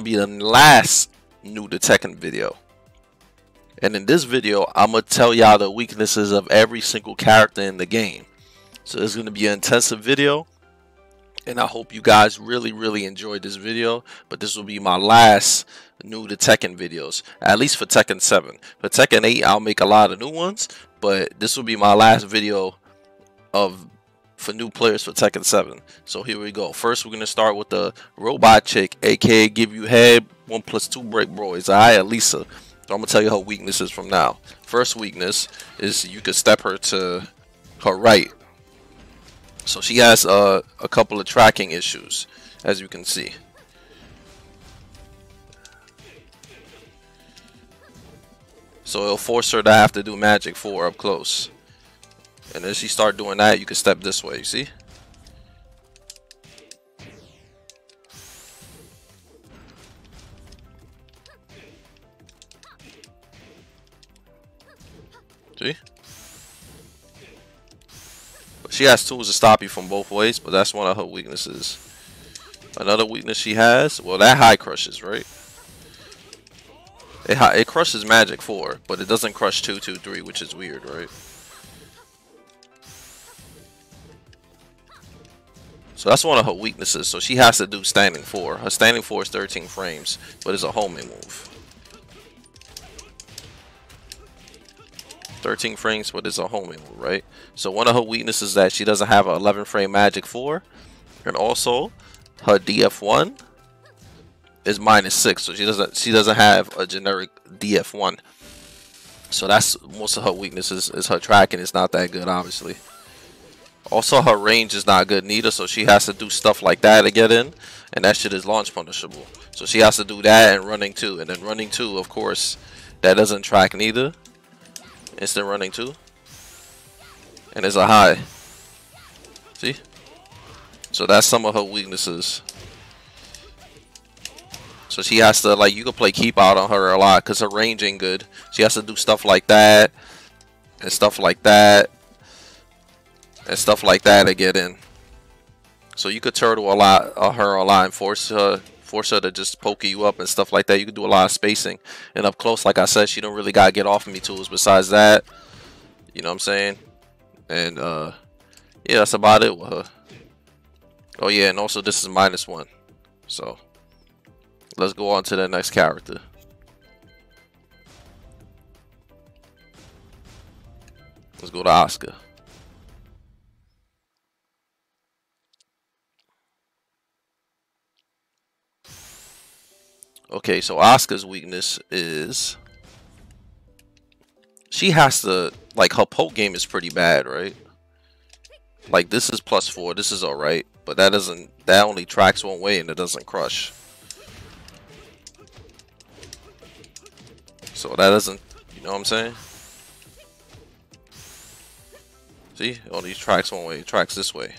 be the last new to Tekken video. And in this video, I'm going to tell y'all the weaknesses of every single character in the game. So it's going to be an intensive video. And I hope you guys really enjoyed this video. But this will be my last new to Tekken videos. At least for Tekken 7. For Tekken 8, I'll make a lot of new ones. But this will be my last video for new players for Tekken 7. So here we go. First, we're going to start with the robot chick, aka give you head 1+2 break boys. Alright, Elisa. So I'm going to tell you her weaknesses from now. First weakness is you could step her to her right. So she has a couple of tracking issues, as you can see. So it'll force her to have to do Magic 4 up close. And as she start doing that, you can step this way, you see? See? She has tools to stop you from both ways, but that's one of her weaknesses. Another weakness she has, well, that high crushes, right? It crushes Magic 4, but it doesn't crush 2, 2, 3, which is weird, right? So that's one of her weaknesses. So she has to do standing 4. Her standing 4 is 13 frames, but it's a homing move. 13 frames, but it's a homing move, right? So one of her weaknesses is that she doesn't have an 11 frame Magic 4, and also her DF1 is -6, so she doesn't have a generic DF1. So that's most of her weaknesses. Is her tracking is not that good, obviously. Also, her range is not good neither, so she has to do stuff like that to get in, and that shit is launch punishable. So she has to do that and running 2, and then running 2, of course, that doesn't track neither. Instant running 2, and there's a high. See? So that's some of her weaknesses. So she has to, like, you can play keep out on her a lot because her range ain't good. She has to do stuff like that and stuff like that and stuff like that to get in. So you could turtle a lot her a lot and force her to just poke you up and stuff like that. You could do a lot of spacing. And up close, like I said, she don't really gotta get off of me tools besides that. You know what I'm saying? And yeah, that's about it with her. Oh yeah, and also this is -1. So let's go on to the next character. Let's go to Asuka. Okay, so Asuka's weakness is she has to, like, her poke game is pretty bad, right? Like, this is +4, this is alright, but that only tracks one way and it doesn't crush. So that doesn't, you know what I'm saying? See, it only tracks one way, it tracks this way.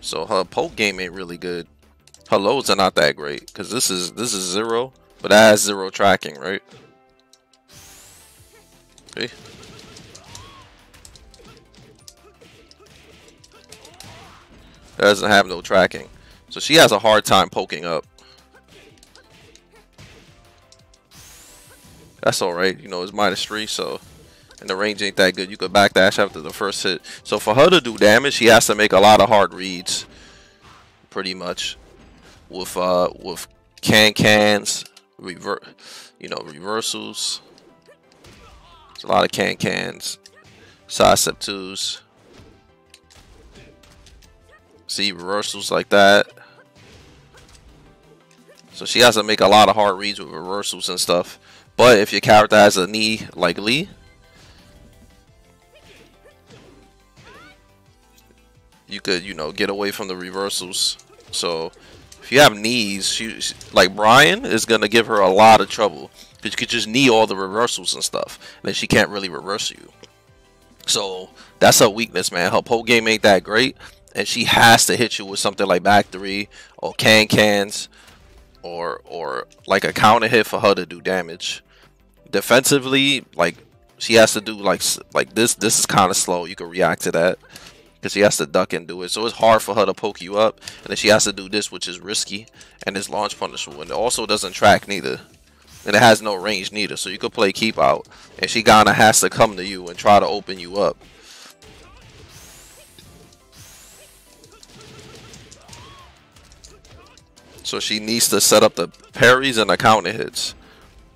So her poke game ain't really good. Her loads are not that great because this is 0, but that has 0 tracking, right? Okay. That doesn't have no tracking, so she has a hard time poking up. That's all right, you know, it's -3, so, and the range ain't that good. You could backdash after the first hit. So for her to do damage, she has to make a lot of hard reads, pretty much. With cans, reversals. There's a lot of cans, sidestep 2s. See, reversals like that. So she has to make a lot of hard reads with reversals and stuff. But if your character has a knee like Lee, you could, you know, get away from the reversals. So if you have knees, like Brian is gonna give her a lot of trouble because you could just knee all the reversals and stuff, and then she can't really reverse you. So that's her weakness, man. Her poke game ain't that great, and she has to hit you with something like back 3 or cans or like a counter hit for her to do damage. Defensively, like she has to do like this. This is kind of slow. You can react to that. because she has to duck and do it. So it's hard for her to poke you up, and then she has to do this, which is risky, and it's launch punishable, and it also doesn't track neither, and it has no range neither. So you could play keep out, and she kinda has to come to you and try to open you up. So she needs to set up the parries and the counter hits.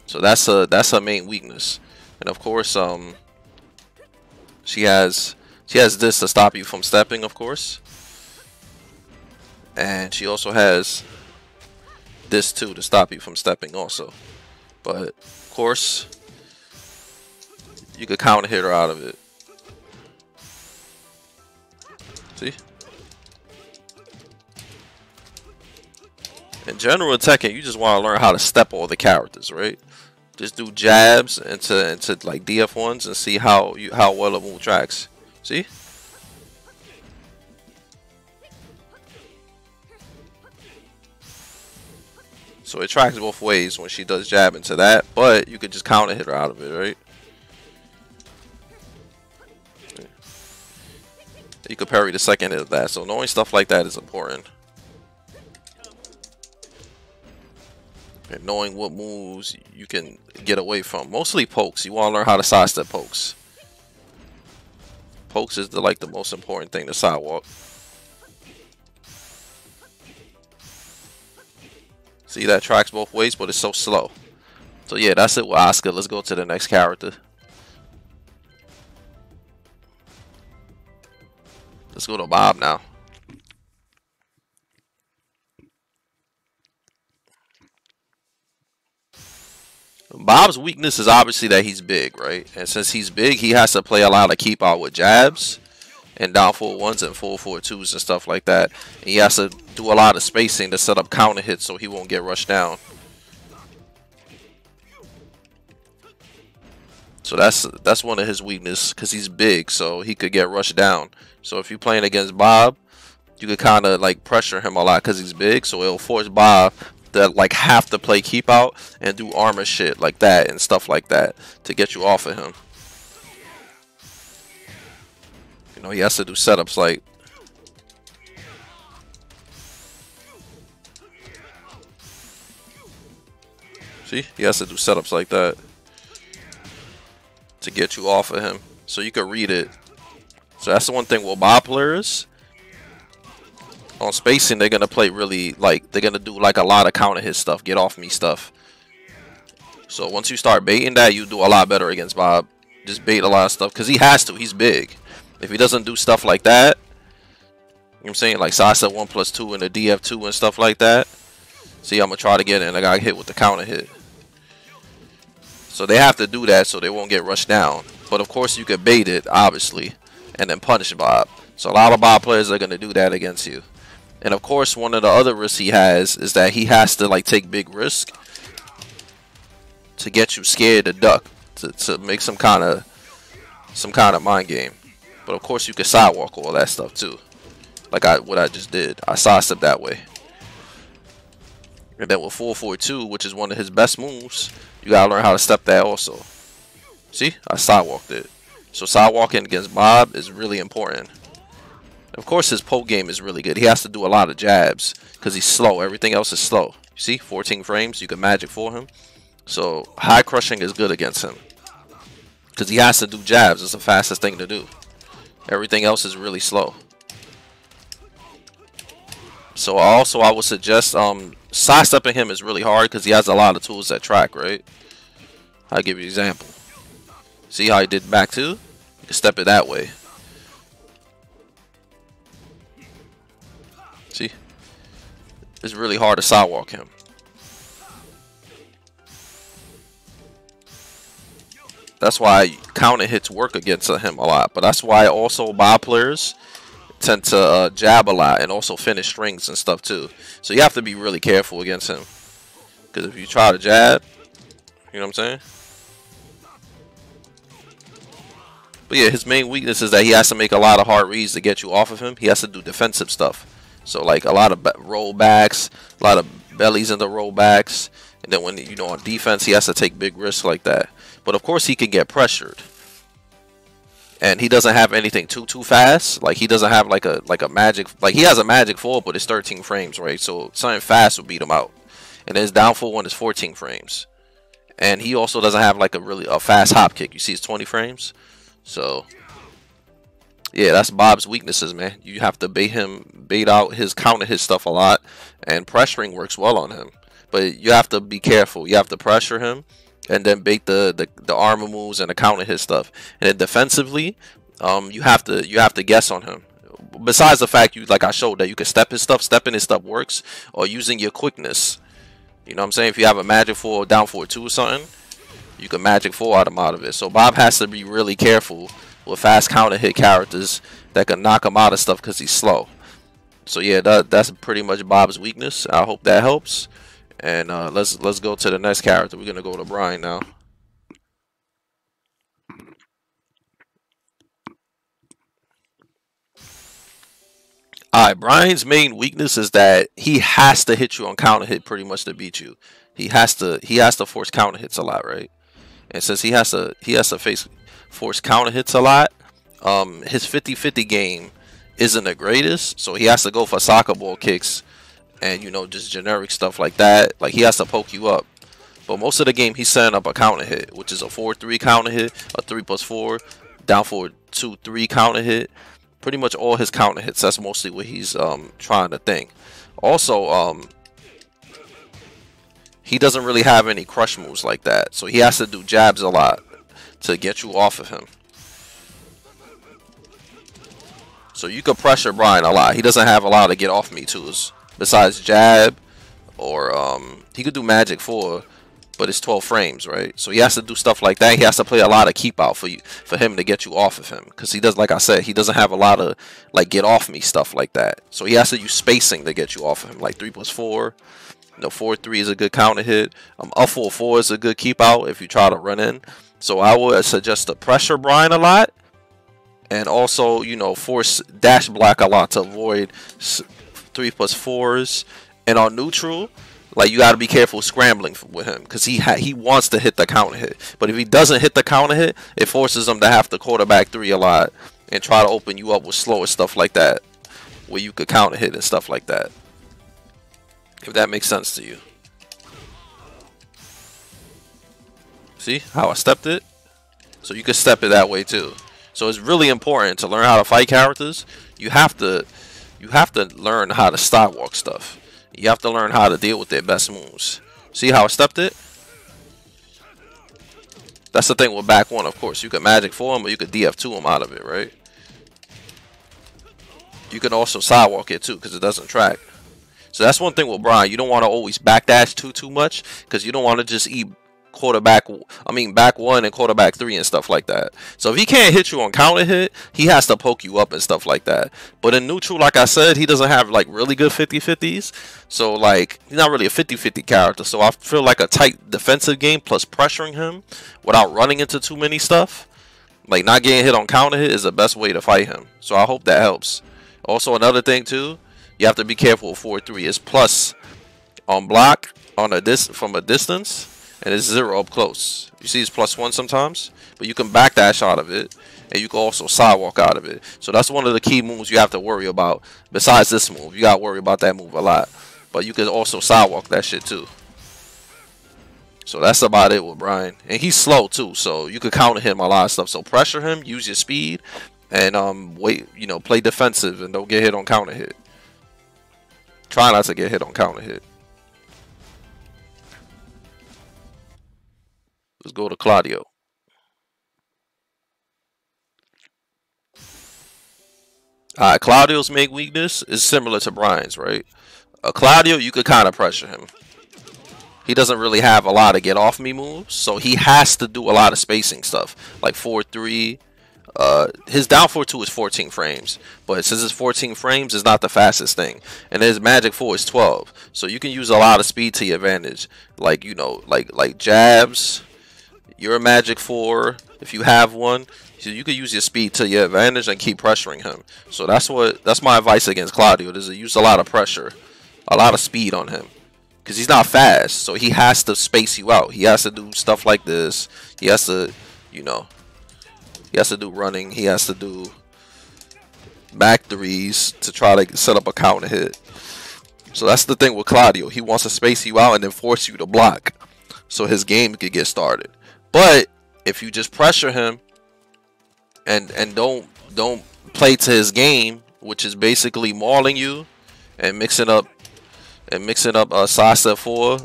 So that's her main weakness. And of course, she has this to stop you from stepping, of course. And she also has this too to stop you from stepping also. But of course, you could counter hit her out of it. See? In general, Tekken, you just want to learn how to step all the characters, right? Just do jabs into like DF1s and see how well a move tracks. See? So it tracks both ways when she does jab into that, but you could just counter hit her out of it, right? You could parry the second hit of that. So knowing stuff like that is important. And knowing what moves you can get away from. Mostly pokes. You want to learn how to sidestep pokes. Pokes is the most important thing to sidewalk. See, that tracks both ways, but it's so slow. So yeah, that's it with Asuka. Let's go to the next character. Let's go to Bob now. Bob's weakness is obviously that he's big, right? And since he's big, he has to play a lot of keep out with jabs and down forward ones and full forward twos and stuff like that. And he has to do a lot of spacing to set up counter hits so he won't get rushed down. So that's one of his weaknesses, because he's big, so he could get rushed down. So if you're playing against Bob, you could kind of like pressure him a lot because he's big, so it'll force Bob to like have to play keep out and do armor shit like that and stuff like that to get you off of him. You know, he has to do setups like see, he has to do setups like that to get you off of him, so you can read it. So that's the one thing with Bob players. On spacing, they're gonna play really they're gonna do like a lot of counter hit stuff, get off me stuff. So once you start baiting that, you do a lot better against Bob. Just bait a lot of stuff because he has to. He's big. If he doesn't do stuff like that, you know what I'm saying, like sidestep 1+2 and the DF2 and stuff like that. See, I'm gonna try to get in. I got hit with the counter hit. So they have to do that so they won't get rushed down. But of course, you could bait it, obviously, and then punish Bob. So a lot of Bob players are gonna do that against you. And of course, one of the other risks he has is that he has to like take big risk to get you scared to duck, to make some kind of mind game. But of course, you can sidewalk all that stuff too, like what I just did. I sidestepped that way. And then with 4-4-2, which is one of his best moves, you gotta learn how to step that also. See, I sidewalked it. So sidewalking against Bob is really important. Of course, his poke game is really good. He has to do a lot of jabs because he's slow. Everything else is slow. You see, 14 frames. You can magic for him. So high crushing is good against him because he has to do jabs. It's the fastest thing to do. Everything else is really slow. So also, I would suggest sidestepping him is really hard because he has a lot of tools that track, right? I'll give you an example. See how he did back two? You can step it that way. See? It's really hard to sidewalk him. That's why counter hits work against him a lot. But that's why also Bob players tend to jab a lot and also finish strings and stuff too. So you have to be really careful against him. Because if you try to jab, you know what I'm saying? But yeah, his main weakness is that he has to make a lot of hard reads to get you off of him. He has to do defensive stuff. So like a lot of rollbacks, a lot of bellies into rollbacks. And then when, you know, on defense, he has to take big risks like that. But of course, he can get pressured. and he doesn't have anything too fast. Like he doesn't have like a magic, like he has a magic 4, but it's 13 frames, right? So something fast would beat him out. And his downfall 1 is 14 frames. And he also doesn't have like a fast hop kick. You see it's 20 frames. So yeah, that's Bob's weaknesses, man. You have to bait out his counter hit stuff a lot, and pressuring works well on him. But you have to be careful. You have to pressure him, and then bait the armor moves and the counter hit stuff. And then defensively, you have to guess on him. Besides the fact like I showed that you can step his stuff, stepping his stuff works, or using your quickness. You know what I'm saying? If you have a magic 4 down 4-2 or something, you can magic 4 out him out of it. So Bob has to be really careful with fast counter hit characters that can knock him out of stuff because he's slow. So yeah, that's pretty much Bob's weakness. I hope that helps. And let's go to the next character. We're gonna go to Brian now. Alright, Brian's main weakness is that he has to hit you on counter hit pretty much to beat you. He has to force counter hits a lot, right? And since he has to force counter hits a lot, his 50-50 game isn't the greatest, so he has to go for soccer ball kicks and, you know, just generic stuff like that. Like he has to poke you up. But most of the game he's setting up a counter hit, which is a 4-3 counter hit, a 3+4, down 4-2-3 counter hit. Pretty much all his counter hits. That's mostly what he's trying to think. Also, he doesn't really have any crush moves like that, so he has to do jabs a lot to get you off of him. So you could pressure Brian a lot. He doesn't have a lot to get off me too, besides jab, or he could do magic 4, but it's 12 frames, right? So he has to do stuff like that. He has to play a lot of keep out for him to get you off of him, because he does, like I said, he doesn't have a lot of like get off me stuff like that. So he has to use spacing to get you off of him, like 3+4. You know, 4-3 is a good counter hit. Up 4-4 is a good keep out if you try to run in. So I would suggest to pressure Brian a lot, and also, you know, force dash block a lot to avoid 3+4s. And on neutral, like, you got to be careful scrambling with him, because he wants to hit the counter hit. But if he doesn't hit the counter hit, it forces him to have to quarterback 3 a lot and try to open you up with slower stuff like that, where you could counter hit and stuff like that. If that makes sense to you. See how I stepped it? So you can step it that way too. So it's really important to learn how to fight characters. You have to learn how to stop walk stuff. You have to learn how to deal with their best moves. See how I stepped it? That's the thing with back 1, of course. You can magic 4 him, or you could DF2 him out of it, right? You can also sidewalk it too, because it doesn't track. So that's one thing with Brian. You don't want to always backdash too much, because you don't want to just eat back 1 and quarterback 3 and stuff like that. So if he can't hit you on counter hit, he has to poke you up and stuff like that. But in neutral, like I said, he doesn't have like really good 50-50s. So like, he's not really a 50-50 character. So I feel like a tight defensive game plus pressuring him without running into too many stuff, like not getting hit on counter hit, is the best way to fight him. So I hope that helps. Also, another thing too, you have to be careful with 4-3. It's plus on block on from a distance, and it's 0 up close. You see it's +1 sometimes, but you can backdash out of it, and you can also sidewalk out of it. So that's one of the key moves you have to worry about. Besides this move, you got to worry about that move a lot. But you can also sidewalk that shit too. So that's about it with Brian. And he's slow too, so you could counter him a lot of stuff. So pressure him, use your speed, and wait, you know, play defensive and don't get hit on counter hit. Try not to get hit on counter hit. Let's go to Claudio. Alright, Claudio's main weakness is similar to Brian's, right? Claudio, you could kind of pressure him. He doesn't really have a lot of get off me moves, so he has to do a lot of spacing stuff, like 4-3. His down 4-2 is 14 frames, but since it's 14 frames, it's not the fastest thing. And his magic 4 is 12, so you can use a lot of speed to your advantage, like, you know, like jabs. Your magic 4, if you have one, so you can use your speed to your advantage and keep pressuring him. So that's my advice against Claudio. Is to use a lot of pressure, a lot of speed on him, because he's not fast, so he has to space you out. He has to do stuff like this. He has to, you know, He has to do running. He has to do back threes to try to set up a counter hit. So that's the thing with Claudio. He wants to space you out and then force you to block so his game could get started. But if you just pressure him and don't play to his game, which is basically mauling you and mixing up side step 4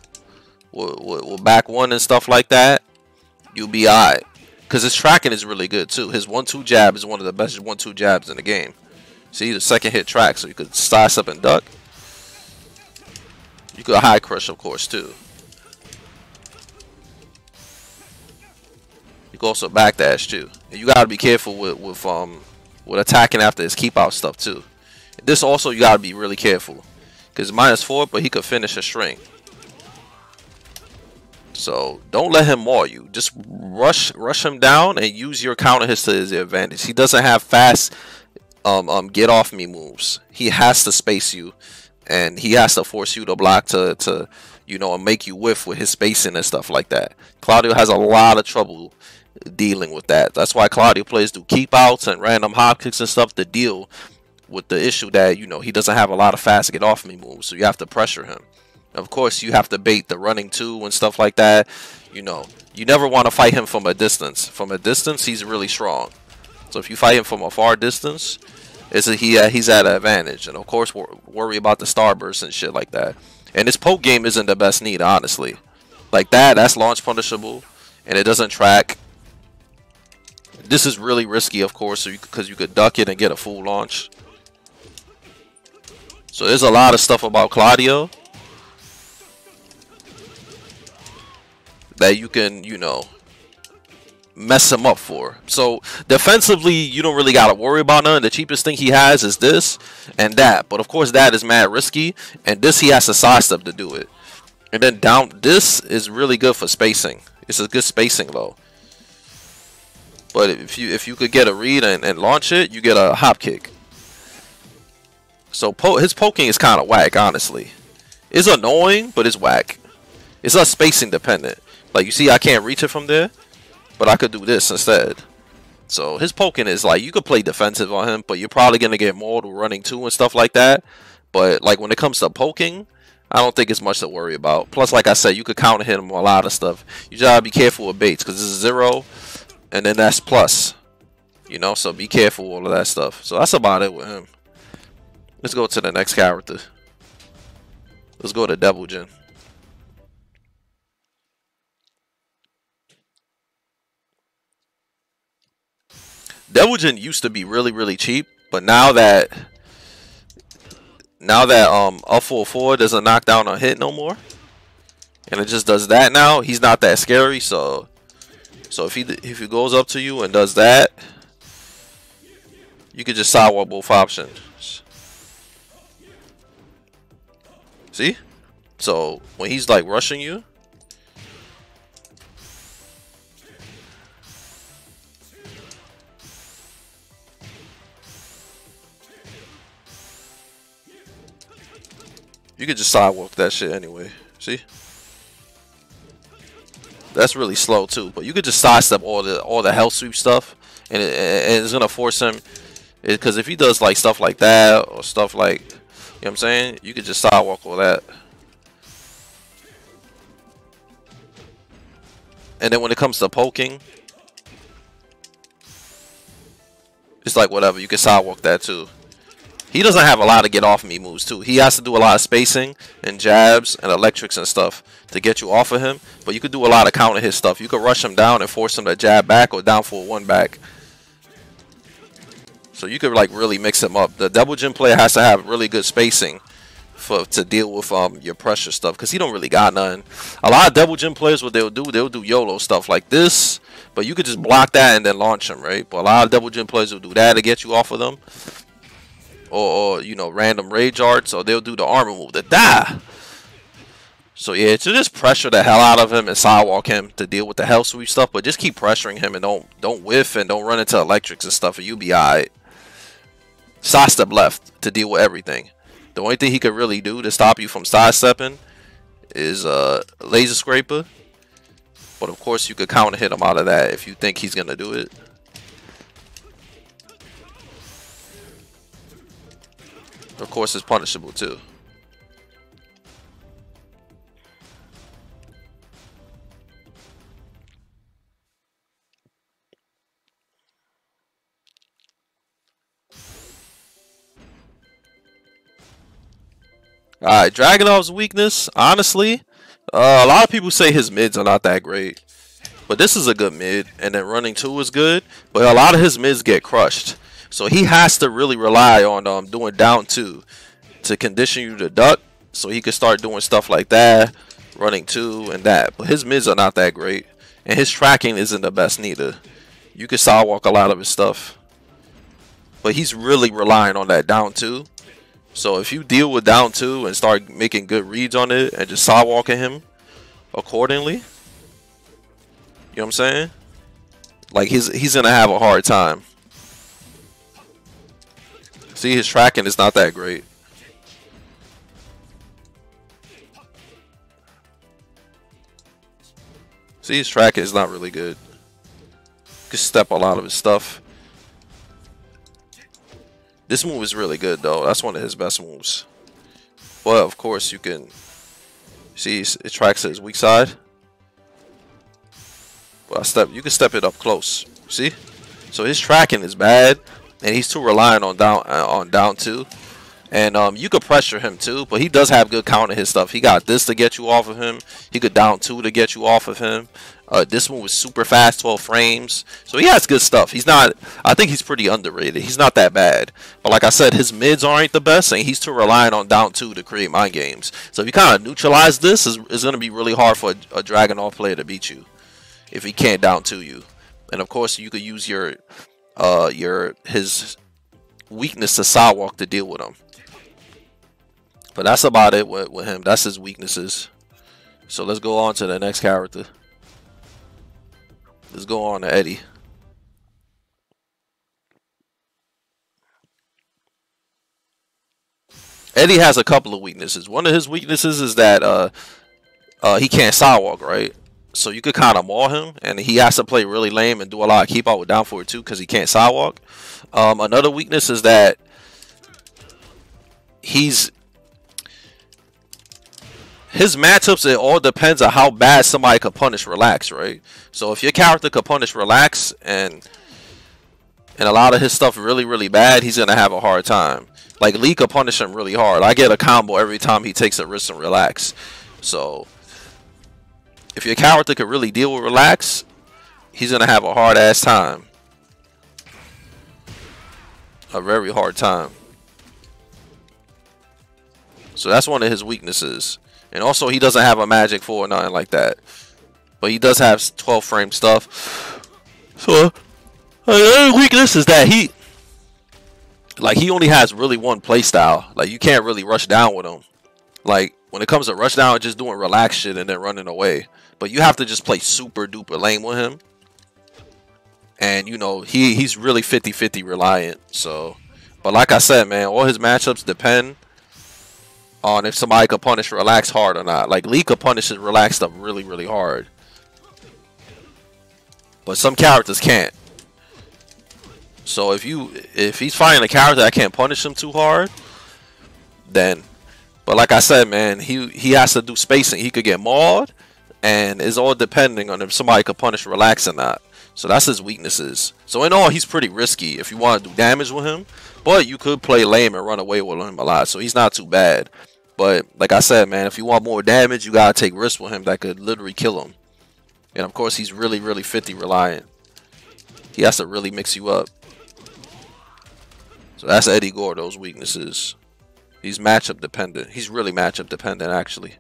with back 1 and stuff like that, you'll be alright. Because his tracking is really good too. His 1-2 jab is one of the best 1-2 jabs in the game. See, the second hit track, so you could side step and duck. You could high crush, of course, too. You can also backdash too. And you gotta be careful with attacking after his keep out stuff too. This also you gotta be really careful because -4, but he could finish a string. So don't let him maul you. Just rush him down and use your counter hits to his advantage. He doesn't have fast get off me moves. He has to space you, and he has to force you to block to you know, and make you whiff with his spacing and stuff like that. Claudio has a lot of trouble dealing with that. That's why Claudio plays do keep outs and random hop kicks and stuff to deal with the issue that, you know, he doesn't have a lot of fast get off me moves. So you have to pressure him. Of course, you have to bait the running too and stuff like that. You know, you never want to fight him from a distance. From a distance, he's really strong. So if you fight him from a far distance, he's at an advantage. And of course, worry about the starburst and shit like that. And his poke game isn't the best need, honestly. Like that's launch punishable, and it doesn't track. This is really risky, of course, because you could duck it and get a full launch. So there's a lot of stuff about Claudio that you can, you know, mess him up for. So defensively, you don't really got to worry about none. The cheapest thing he has is this and that. But of course, that is mad risky. And this, he has to sidestep to do it. And then down, this is really good for spacing. It's a good spacing though. But if you could get a read and launch it, you get a hop kick. So his poking is kind of whack, honestly. It's annoying, but it's whack. It's not spacing dependent. Like, you see, I can't reach it from there, but I could do this instead. So his poking is like, you could play defensive on him, but you're probably going to get mauled with running too and stuff like that. But like when it comes to poking, I don't think it's much to worry about. Plus, like I said, you could counter hit him on a lot of stuff. You just gotta be careful with baits because this is 0, and then that's plus. You know, so be careful with all of that stuff. So that's about it with him. Let's go to the next character. Let's go to Devil Jin. Devil Jin used to be really cheap, but now that up 4 doesn't knock down a hit no more, and it just does that now, he's not that scary. So if he goes up to you and does that, you could just sidewalk both options. See? So when he's like rushing you, you could just sidewalk that shit anyway. See? That's really slow too, but you could just sidestep all the hell sweep stuff, and it's gonna force him. Because if he does like stuff like that or stuff like, you know what I'm saying, you could just sidewalk all that. And then when it comes to poking, it's like whatever, you can sidewalk that too. He doesn't have a lot of get off me moves too. He has to do a lot of spacing and jabs and electrics and stuff to get you off of him. But you could do a lot of counter hit stuff. You could rush him down and force him to jab back or down for 1 back. So you could like really mix him up. The Devil Jin player has to have really good spacing to deal with your pressure stuff, because he don't really got none. A lot of Devil Jin players, what they'll do YOLO stuff like this, but you could just block that and then launch him, right? But a lot of Devil Jin players will do that to get you off of them. Or you know, random rage arts, or they'll do the armor move, the die. So yeah, so just pressure the hell out of him and sidewalk him to deal with the hell sweep stuff, but just keep pressuring him and don't whiff and don't run into electrics and stuff, and you'll be alright. Sidestep left to deal with everything. The only thing he could really do to stop you from sidestepping is laser scraper, but of course you could counter hit him out of that if you think he's gonna do it. Of course, it's punishable too. Alright, Dragunov's weakness, honestly, a lot of people say his mids are not that great. But this is a good mid, and then running 2 is good. But a lot of his mids get crushed. So he has to really rely on doing down 2 to condition you to duck. So he can start doing stuff like that, running 2 and that. But his mids are not that great. And his tracking isn't the best neither. You can sidewalk a lot of his stuff. But he's really relying on that down 2. So if you deal with down 2 and start making good reads on it and just sidewalking him accordingly, you know what I'm saying? Like he's gonna have a hard time. See, his tracking is not that great. See, his tracking is not really good. You can step a lot of his stuff. This move is really good though. That's one of his best moves. But of course you can see it tracks his weak side. But you can step it up close. See? So his tracking is bad, and he's too reliant on down 2. And you could pressure him too, but he does have good counter hit stuff. He got this to get you off of him. He could down 2 to get you off of him. This move is super fast, 12 frames. So he has good stuff. He's not, I think he's pretty underrated. He's not that bad. But like I said, his mids aren't the best, and he's too reliant on down 2 to create mind games. So if you kind of neutralize this, it's going to be really hard for a Dragunov player to beat you if he can't down 2 you. And of course, you could use his weakness to sidewalk to deal with him. But that's about it with him. That's his weaknesses. So let's go on to the next character. Let's go on to Eddie. Eddie has a couple of weaknesses. One of his weaknesses is that he can't sidewalk, right? So you could kind of maul him, and he has to play really lame and do a lot of keep out with down forward too, because he can't sidewalk. Another weakness is that his matchups, it all depends on how bad somebody could punish relax, right? So if your character could punish relax and a lot of his stuff really, really bad, he's gonna have a hard time. Like Lee could punish him really hard. I get a combo every time he takes a risk and relax. So if your character could really deal with relax, he's gonna have a hard ass time. A very hard time. So that's one of his weaknesses. And also, he doesn't have a magic 4 or nothing like that. But he does have 12 frame stuff. So, another weakness is that he only has really one play style. Like, you can't really rush down with him. Like, when it comes to rush down, just doing relaxed shit and then running away. But you have to just play super duper lame with him. And, you know, he's really 50-50 reliant. So, but like I said, man, all his matchups depend on if somebody could punish relax hard or not. Like Lee could punish his relax stuff really, really hard. But some characters can't. So if he's fighting a character that can't punish him too hard, then, but like I said, man, he has to do spacing. He could get mauled, and it's all depending on if somebody could punish relax or not. So that's his weaknesses. So in all, he's pretty risky if you want to do damage with him. But you could play lame and run away with him a lot. So he's not too bad. But like I said, man, if you want more damage, you gotta take risks with him that could literally kill him. And of course, he's really, really 50 reliant. He has to really mix you up. So that's Eddie Gordo's weaknesses. He's matchup dependent. He's really matchup dependent, actually.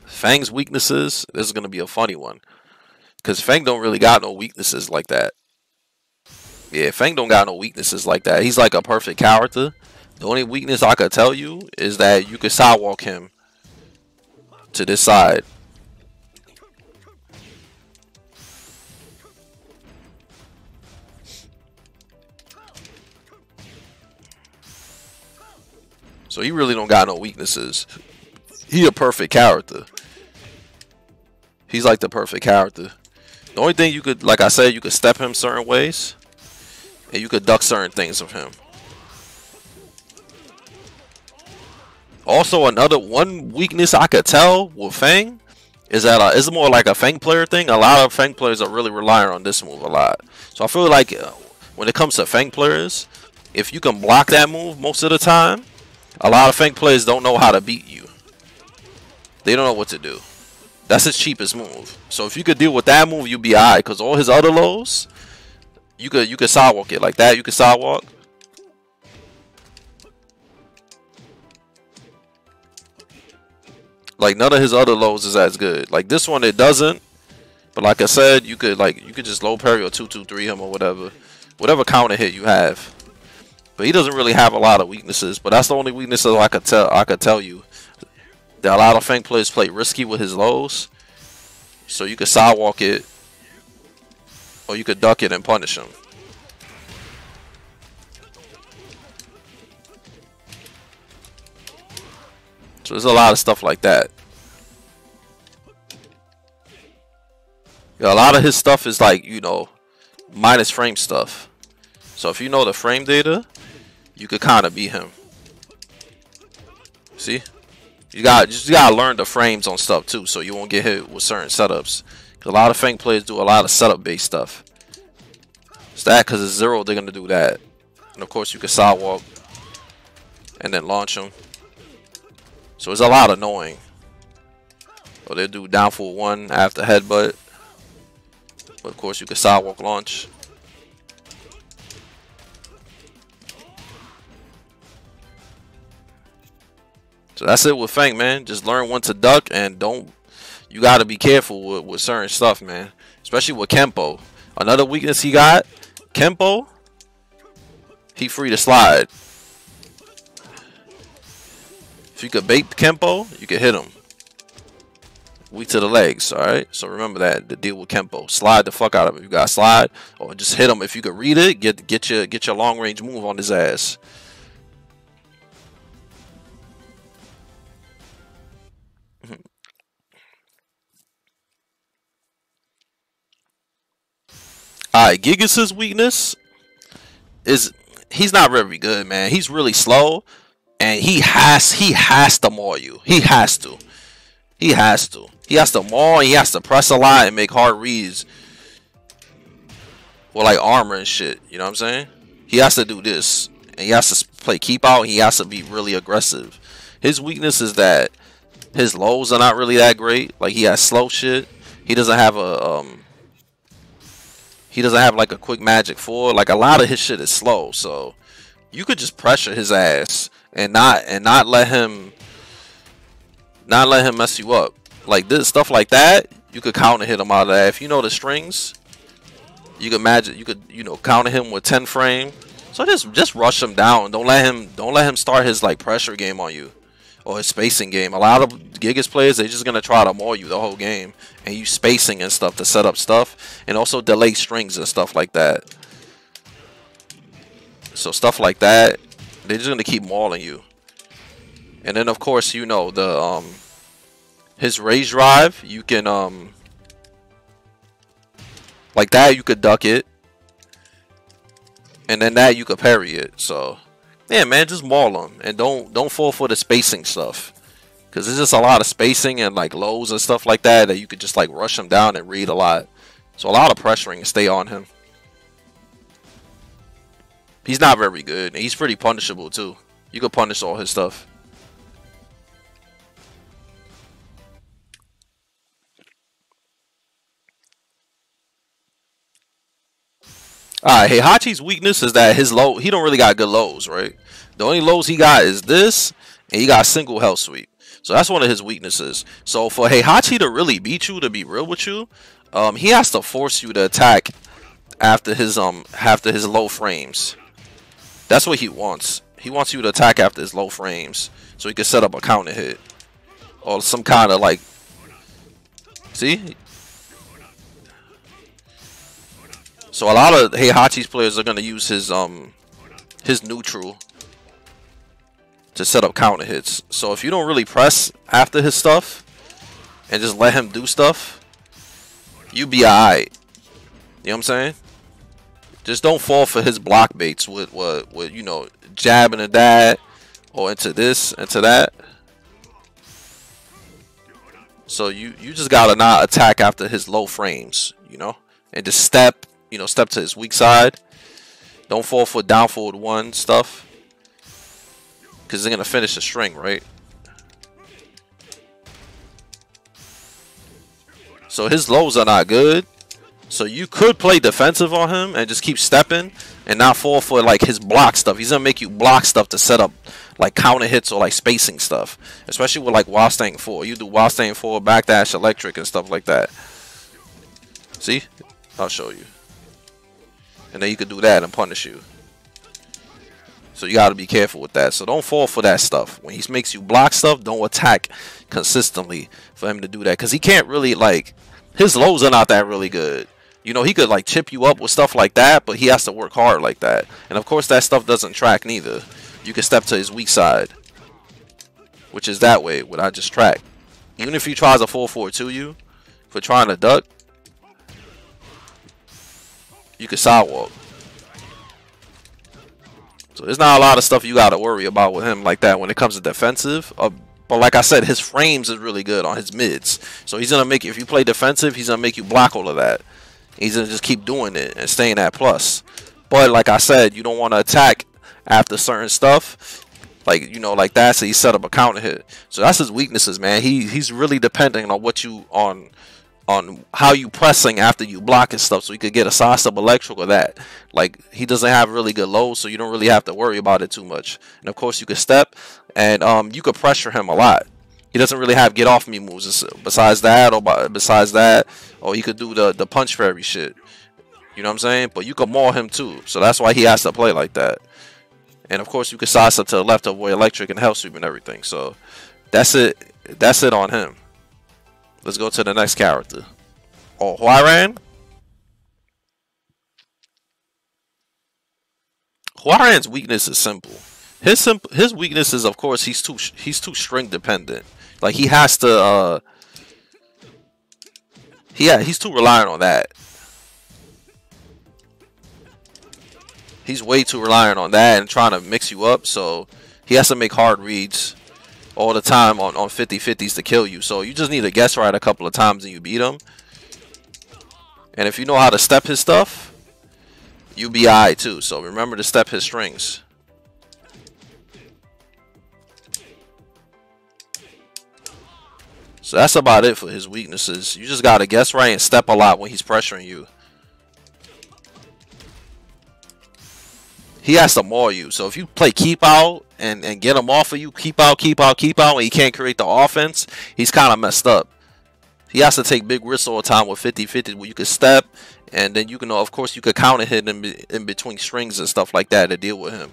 Fang's weaknesses, this is gonna be a funny one, because Fang don't really got no weaknesses like that. Yeah, Fang don't got no weaknesses like that. He's like a perfect character. The only weakness I could tell you is that you could sidewalk him to this side. So he really don't got no weaknesses. He a perfect character. He's like the perfect character. The only thing you could, like I said, you could step him certain ways, and you could duck certain things of him. Also, another one weakness I could tell with Fang is that it's more like a Fang player thing. A lot of Fang players are really relying on this move a lot. So I feel like when it comes to Fang players, if you can block that move most of the time, a lot of Fang players don't know how to beat you. They don't know what to do. That's his cheapest move. So if you could deal with that move, you'll be alright. Because all his other lows, you could sidewalk it like that. You could sidewalk. Like none of his other lows is as good. Like this one, it doesn't. But like I said, you could just low parry or 2-2-3 him or whatever counter hit you have. But he doesn't really have a lot of weaknesses. But that's the only weaknesses I could tell you. That a lot of Fang players play risky with his lows. So you could sidewalk it, or you could duck it and punish him. So there's a lot of stuff like that. Yeah, a lot of his stuff is like, you know, minus frame stuff. So if you know the frame data, you could kind of beat him. See? You just gotta learn the frames on stuff too, so you won't get hit with certain setups. Cause a lot of Fang players do a lot of setup based stuff. It's that because it's 0, they're gonna do that. And of course you can sidewalk and then launch them. So it's a lot annoying. Or they'll do down for 1 after headbutt. But of course you can sidewalk launch. So that's it with Fang, man. Just learn when to duck and don't. You got to be careful with certain stuff, man. Especially with Kempo. Another weakness he got, Kempo, he free to slide. If you could bait Kempo, you could hit him. Weak to the legs, alright? So remember that, to deal with Kempo. Slide the fuck out of him. You got to slide, or just hit him. If you could read it, get your long range move on his ass. Alright, Gigas' weakness is he's not very good, man. He's really slow, and he has to maul you. He has to maul, and he has to press a lot and make hard reads with like armor and shit. You know what I'm saying? He has to do this, and he has to play keep out. he has to be really aggressive. His weakness is that his lows are not really that great. Like he has slow shit. He doesn't have a He doesn't have like a quick magic 4. Like a lot of his shit is slow, so you could just pressure his ass and not let him mess you up. Like this stuff like that, you could counter hit him out of that. If you know the strings, you could counter him with 10 frame. So just rush him down. Don't let him start his like pressure game on you. Or his spacing game. A lot of Gigas players, they're just gonna try to maul you the whole game and use spacing and stuff to set up stuff, and also delay strings and stuff like that. So stuff like that, they're just gonna keep mauling you. And then of course, you know, the his rage drive, you can like that, you could duck it, and then that you could parry it. So yeah, man, just maul them and don't fall for the spacing stuff, because there's just a lot of spacing and like lows and stuff like that you could just like rush him down and read a lot. So a lot of pressuring and stay on him. He's not very good, and he's pretty punishable too. You could punish all his stuff. Alright, Heihachi's weakness is that his low, he don't really got good lows, right? The only lows he got is this, and he got single health sweep. So that's one of his weaknesses. So for Heihachi to really beat you, to be real with you, he has to force you to attack after his low frames. That's what he wants. He wants you to attack after his low frames, so he can set up a counter hit. Or some kind of like, see? So a lot of Heihachi's players are gonna use his neutral to set up counter hits. So if you don't really press after his stuff and just let him do stuff, you be alright. You know what I'm saying? Just don't fall for his block baits with you know, jabbing into that or into this, into that. So you just gotta not attack after his low frames, you know, and just step, you know, step to his weak side. Don't fall for down forward one stuff, because they're gonna finish the string, right? So his lows are not good. So you could play defensive on him and just keep stepping and not fall for like his block stuff. He's gonna make you block stuff to set up like counter hits or like spacing stuff, especially with like while staying forward. You do while staying forward, backdash, electric, and stuff like that. See, I'll show you, and then you could do that and punish you. So you got to be careful with that. So don't fall for that stuff. When he makes you block stuff, don't attack consistently for him to do that, because he can't really, like, his lows are not that really good. You know, he could like chip you up with stuff like that, but he has to work hard like that. And of course that stuff doesn't track neither. You can step to his weak side, which is that way, what I just tracked. Even if he tries a 4-4 to you for trying to duck, you can sidewalk. So there's not a lot of stuff you got to worry about with him like that when it comes to defensive. But like I said, his frames is really good on his mids. So he's going to make you, if you play defensive, he's going to make you block all of that. He's going to just keep doing it and staying at plus. But like I said, you don't want to attack after certain stuff. Like, you know, like that. So he set up a counter hit. So that's his weaknesses, man. He's really depending on what you, on how you pressing after you block and stuff, so you could get a size up electric or that. Like, he doesn't have really good lows, so you don't really have to worry about it too much. And of course you could step, and you could pressure him a lot. He doesn't really have get off me moves besides that, or he could do the punch fairy shit. You know what I'm saying? But you could maul him too, so that's why he has to play like that. And of course you could size up to the left to avoid electric and hell sweep and everything. So that's it on him. Let's go to the next character. Oh, Hawaiian. Hawaiian's weakness is simple. His weakness is, of course, he's too string dependent. Like, he has to he's too reliant on that. He's way too reliant on that and trying to mix you up, so he has to make hard reads all the time on 50-50s to kill you. So you just need to guess right a couple of times and you beat him. And if you know how to step his stuff, you be alright too. So remember to step his strings. So that's about it for his weaknesses. You just gotta guess right and step a lot when he's pressuring you. He has to maul you. So if you play keep out and get him off of you, keep out, and he can't create the offense, he's kind of messed up. He has to take big risks all the time with 50-50 where you can step, and then you can, of course, you could counter hit in between strings and stuff like that to deal with him.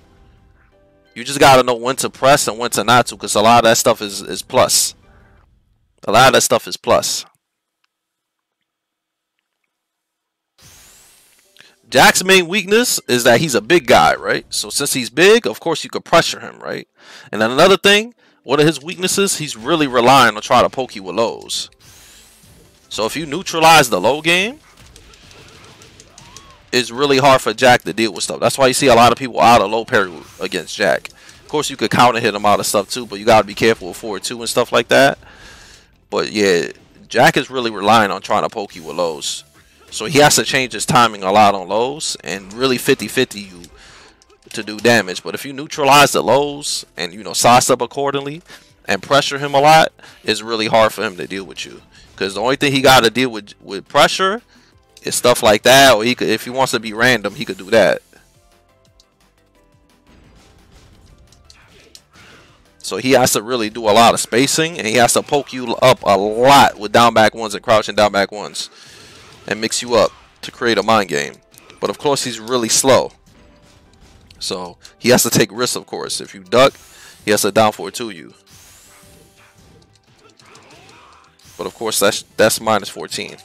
You just got to know when to press and when to not to, because a lot of that stuff is plus. A lot of that stuff is plus. Jack's main weakness is that he's a big guy, right? So since he's big, of course you could pressure him, right? And then another thing, one of his weaknesses, he's really relying on trying to poke you with lows. So if you neutralize the low game, it's really hard for Jack to deal with stuff. That's why you see a lot of people out of low parry against Jack. Of course you could counter hit him out of stuff too, but you gotta be careful with 4-2 and stuff like that. But yeah, Jack is really relying on trying to poke you with lows. So he has to change his timing a lot on lows and really 50-50 you to do damage. But if you neutralize the lows and, you know, size up accordingly and pressure him a lot, it's really hard for him to deal with you. Because the only thing he got to deal with pressure is stuff like that. Or he could, if he wants to be random, he could do that. So he has to really do a lot of spacing, and he has to poke you up a lot with down back ones and crouching down back ones. And mix you up to create a mind game. But of course he's really slow, so he has to take risks. Of course, if you duck, he has to down forward to you. But of course that's minus 14.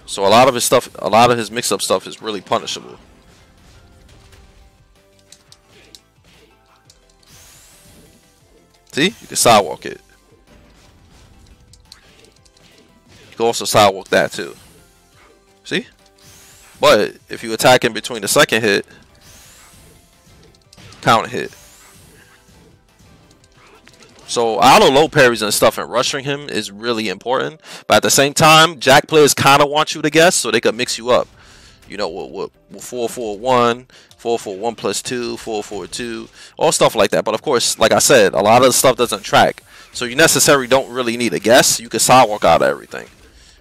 So a lot of his stuff, a lot of his mix-up stuff is really punishable. See, you can sidewalk it. You can also sidewalk that too. See? But if you attack in between the second hit, counter hit. So auto low parries and stuff and rushing him is really important. But at the same time, Jack players kind of want you to guess so they can mix you up. You know, with 4-4-1, 4-4-1 plus 2, 4-4-2, all stuff like that. But of course, like I said, a lot of the stuff doesn't track. So you necessarily don't really need a guess. You can sidewalk out of everything.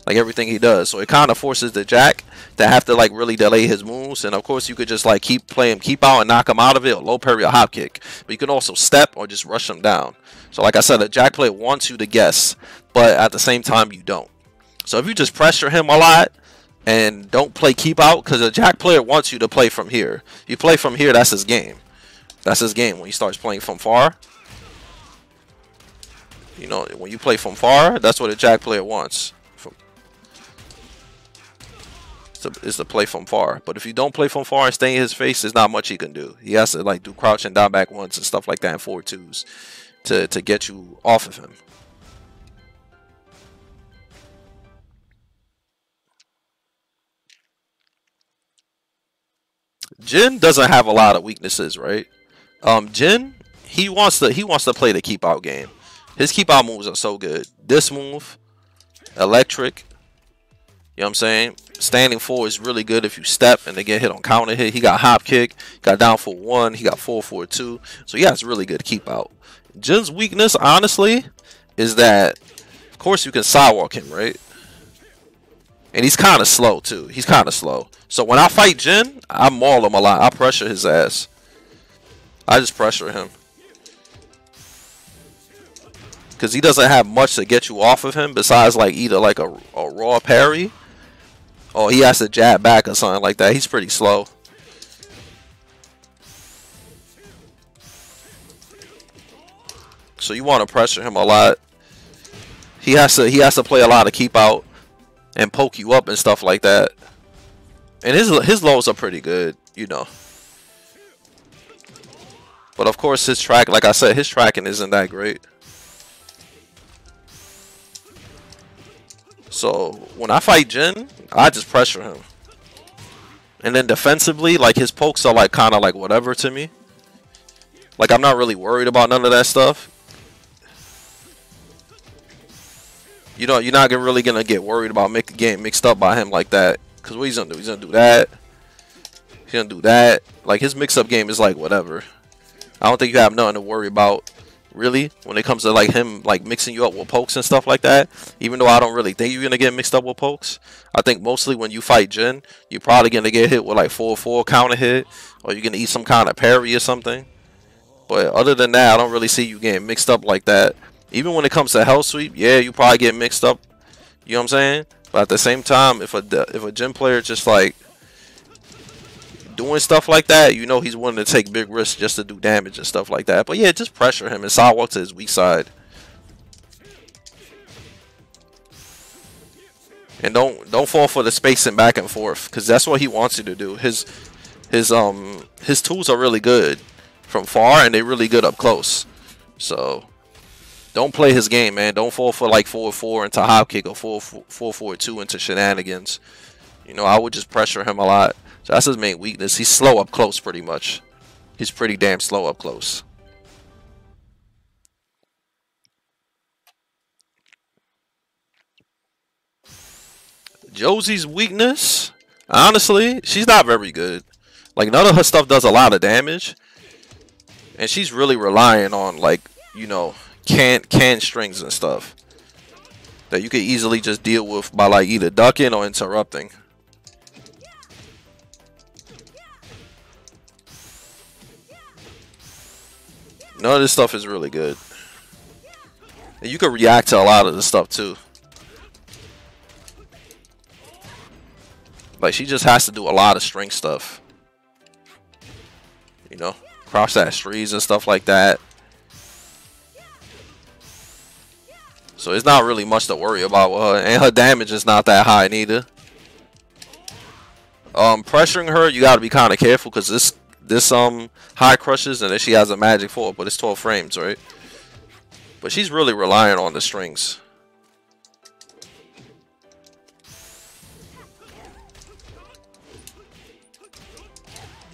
Like everything he does. So it kind of forces the Jack to have to like really delay his moves. And of course you could just like keep playing, keep out and knock him out of it, or low parry or hop kick. But you can also step or just rush him down. So like I said, a Jack player wants you to guess, but at the same time you don't. So if you just pressure him a lot and don't play keep out, because a Jack player wants you to play from here. If you play from here, that's his game. That's his game when he starts playing from far. You know, when you play from far, that's what a Jack player wants. Is to play from far. But if you don't play from far and stay in his face, there's not much he can do. He has to like do crouch and down back ones and stuff like that in 4-2s to get you off of him. Jin doesn't have a lot of weaknesses, right? Jin, he wants to play the keep out game. His keep out moves are so good. This move, electric. You know what I'm saying? Standing 4 is really good if you step and they get hit on counter hit. He got hop kick, got down for 1, he got 4-4-2. So yeah, it's really good keep out. Jin's weakness, honestly, is that of course you can sidewalk him, right? And he's kind of slow too. He's kind of slow. So when I fight Jin, I maul him a lot. I pressure his ass. I just pressure him. Because he doesn't have much to get you off of him besides like either like a raw parry, or he has to jab back or something like that. He's pretty slow. So you want to pressure him a lot. He has to play a lot of keep out and poke you up and stuff like that. And his lows are pretty good, you know. But of course his track, like I said, his tracking isn't that great. So when I fight Jin, I just pressure him. And then defensively, like his pokes are like kind of like whatever to me. Like I'm not really worried about none of that stuff. You know, you're not really gonna get worried about getting mixed up by him like that. Cause what he's gonna do? He's gonna do that. He's gonna do that. Like his mix-up game is like whatever. I don't think you have nothing to worry about really when it comes to like him like mixing you up with pokes and stuff like that. Even though I don't really think you're gonna get mixed up with pokes. I think mostly when you fight Jin, you're probably gonna get hit with like 4-4 counter hit, or you're gonna eat some kind of parry or something. But other than that, I don't really see you getting mixed up like that. Even when it comes to hell sweep, yeah, you probably get mixed up. You know what I'm saying? But at the same time, if a Jin player just like doing stuff like that, you know he's willing to take big risks just to do damage and stuff like that. But yeah, just pressure him and sidewalk to his weak side. And don't fall for the spacing back and forth, because that's what he wants you to do. His tools are really good from far, and they're really good up close. So don't play his game, man. Don't fall for like 4-4 into hop kick or 4-4-2 into shenanigans. You know, I would just pressure him a lot. So that's his main weakness. He's slow up close pretty much. He's pretty damn slow up close. Josie's weakness, honestly, she's not very good. Like none of her stuff does a lot of damage. And she's really relying on like, you know, can strings and stuff that you could easily just deal with by like either ducking or interrupting. None of this stuff is really good. And you can react to a lot of this stuff too. Like she just has to do a lot of string stuff. You know, cross that trees and stuff like that. So it's not really much to worry about with her, and her damage is not that high neither. Pressuring her, you gotta be kind of careful because this high crushes, and then she has a magic 4, but it's 12 frames, right? But she's really relying on the strings.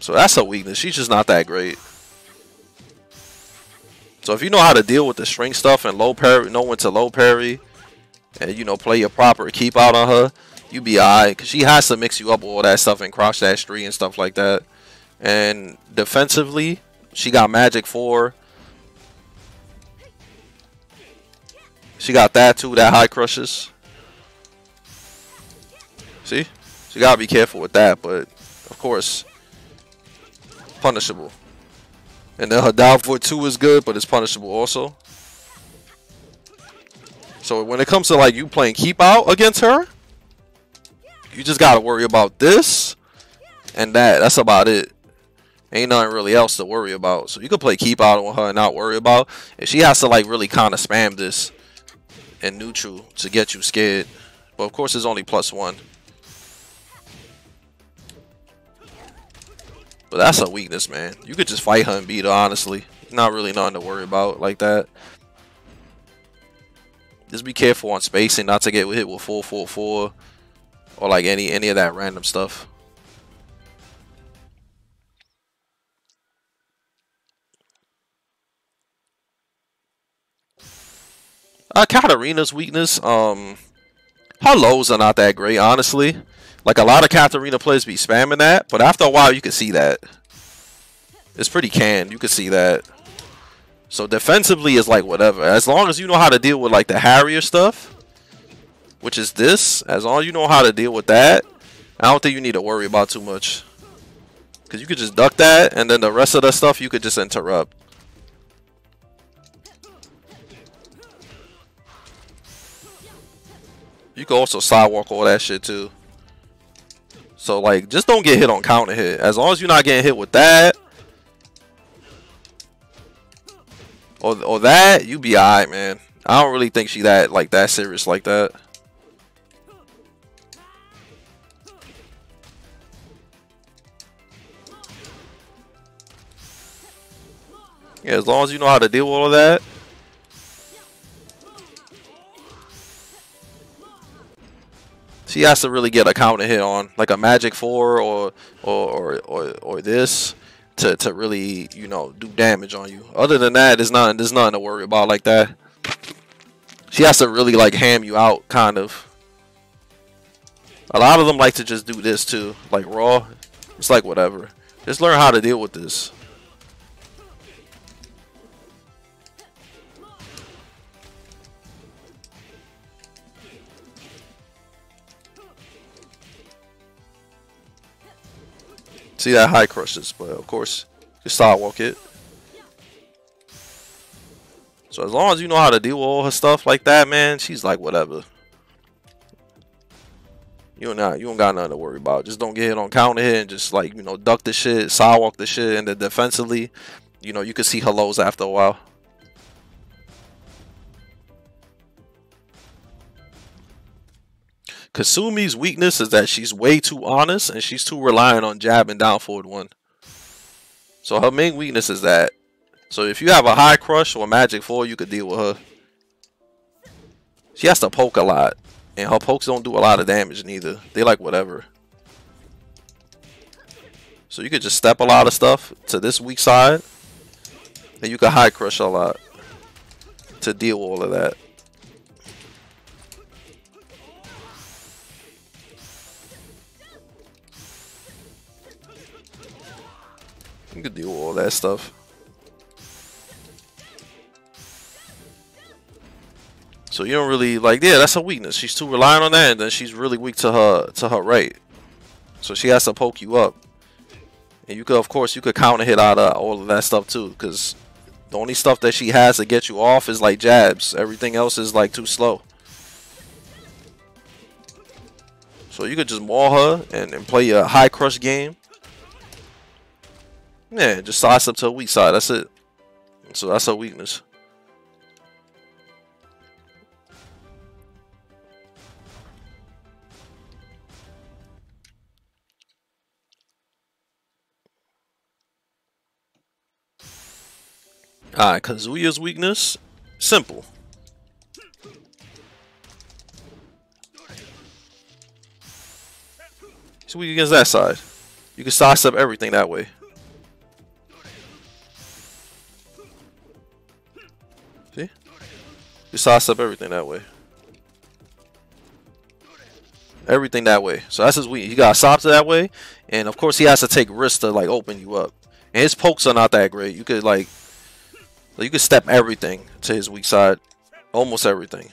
So that's her weakness. She's just not that great. So if you know how to deal with the string stuff and low parry, know when to low parry, and you know play your proper keep out on her, you be alright. Cause she has to mix you up with all that stuff and crouch that street and stuff like that. And defensively, she got magic 4. She got that too, that high crushes. See? So you gotta be careful with that, but of course, punishable. And then her down for 2 is good, but it's punishable also. So when it comes to like you playing keep out against her, you just gotta worry about this and that. That's about it. Ain't nothing really else to worry about. So you can play keep out on her and not worry about. And she has to like really kind of spam this in neutral to get you scared. But of course it's only +1. But that's a weakness, man. You could just fight her and beat her, honestly. Not really nothing to worry about like that. Just be careful on spacing, not to get hit with 444 or like any of that random stuff. Katarina's weakness, her lows are not that great, honestly. Like a lot of Katarina players be spamming that, but after a while you can see that. It's pretty canned, you can see that. So defensively is like whatever. As long as you know how to deal with like the Harrier stuff, which is this, as long as you know how to deal with that, I don't think you need to worry about too much. Because you could just duck that, and then the rest of the stuff you could just interrupt. You can also sidewalk all that shit too. So like, just don't get hit on counter hit. As long as you're not getting hit with that, or that, you be alright, man. I don't really think she that serious like that. Yeah, as long as you know how to deal with all of that. She has to really get a counter hit on, like a magic 4 or this to really, you know, do damage on you. Other than that, there's nothing to worry about like that. She has to really like ham you out, kind of. A lot of them like to just do this too, like raw. It's like whatever. Just learn how to deal with this. See that high crushes, but of course you sidewalk it. So as long as you know how to deal with all her stuff like that, man, she's like whatever. You don't got nothing to worry about. Just don't get hit on counter hit and just like, you know, duck the shit, sidewalk the shit, and then defensively, you know, you can see her lows after a while. Kasumi's weakness is that she's way too honest and she's too reliant on jab and down forward 1. So her main weakness is that. So if you have a high crush or a magic 4, you could deal with her. She has to poke a lot, and her pokes don't do a lot of damage neither. They like whatever. So you could just step a lot of stuff to this weak side, and you can high crush a lot to deal with all of that. You can deal with all that stuff. So you don't really like, yeah, that's a weakness. She's too reliant on that, and then she's really weak to her right. So she has to poke you up. And you could, of course, you could counter hit out of all of that stuff too, because the only stuff that she has to get you off is like jabs. Everything else is like too slow. So you could just maul her and play a high crush game. Yeah, just size up to a weak side. That's it. So that's her weakness. Alright, Kazuya's weakness. Simple. She's weak against that side. You can size up everything that way. You sidestep everything that way. Everything that way. So that's his weakness. He got stopped that way, and of course he has to take risks to like open you up. And his pokes are not that great. You could like you could step everything to his weak side, almost everything.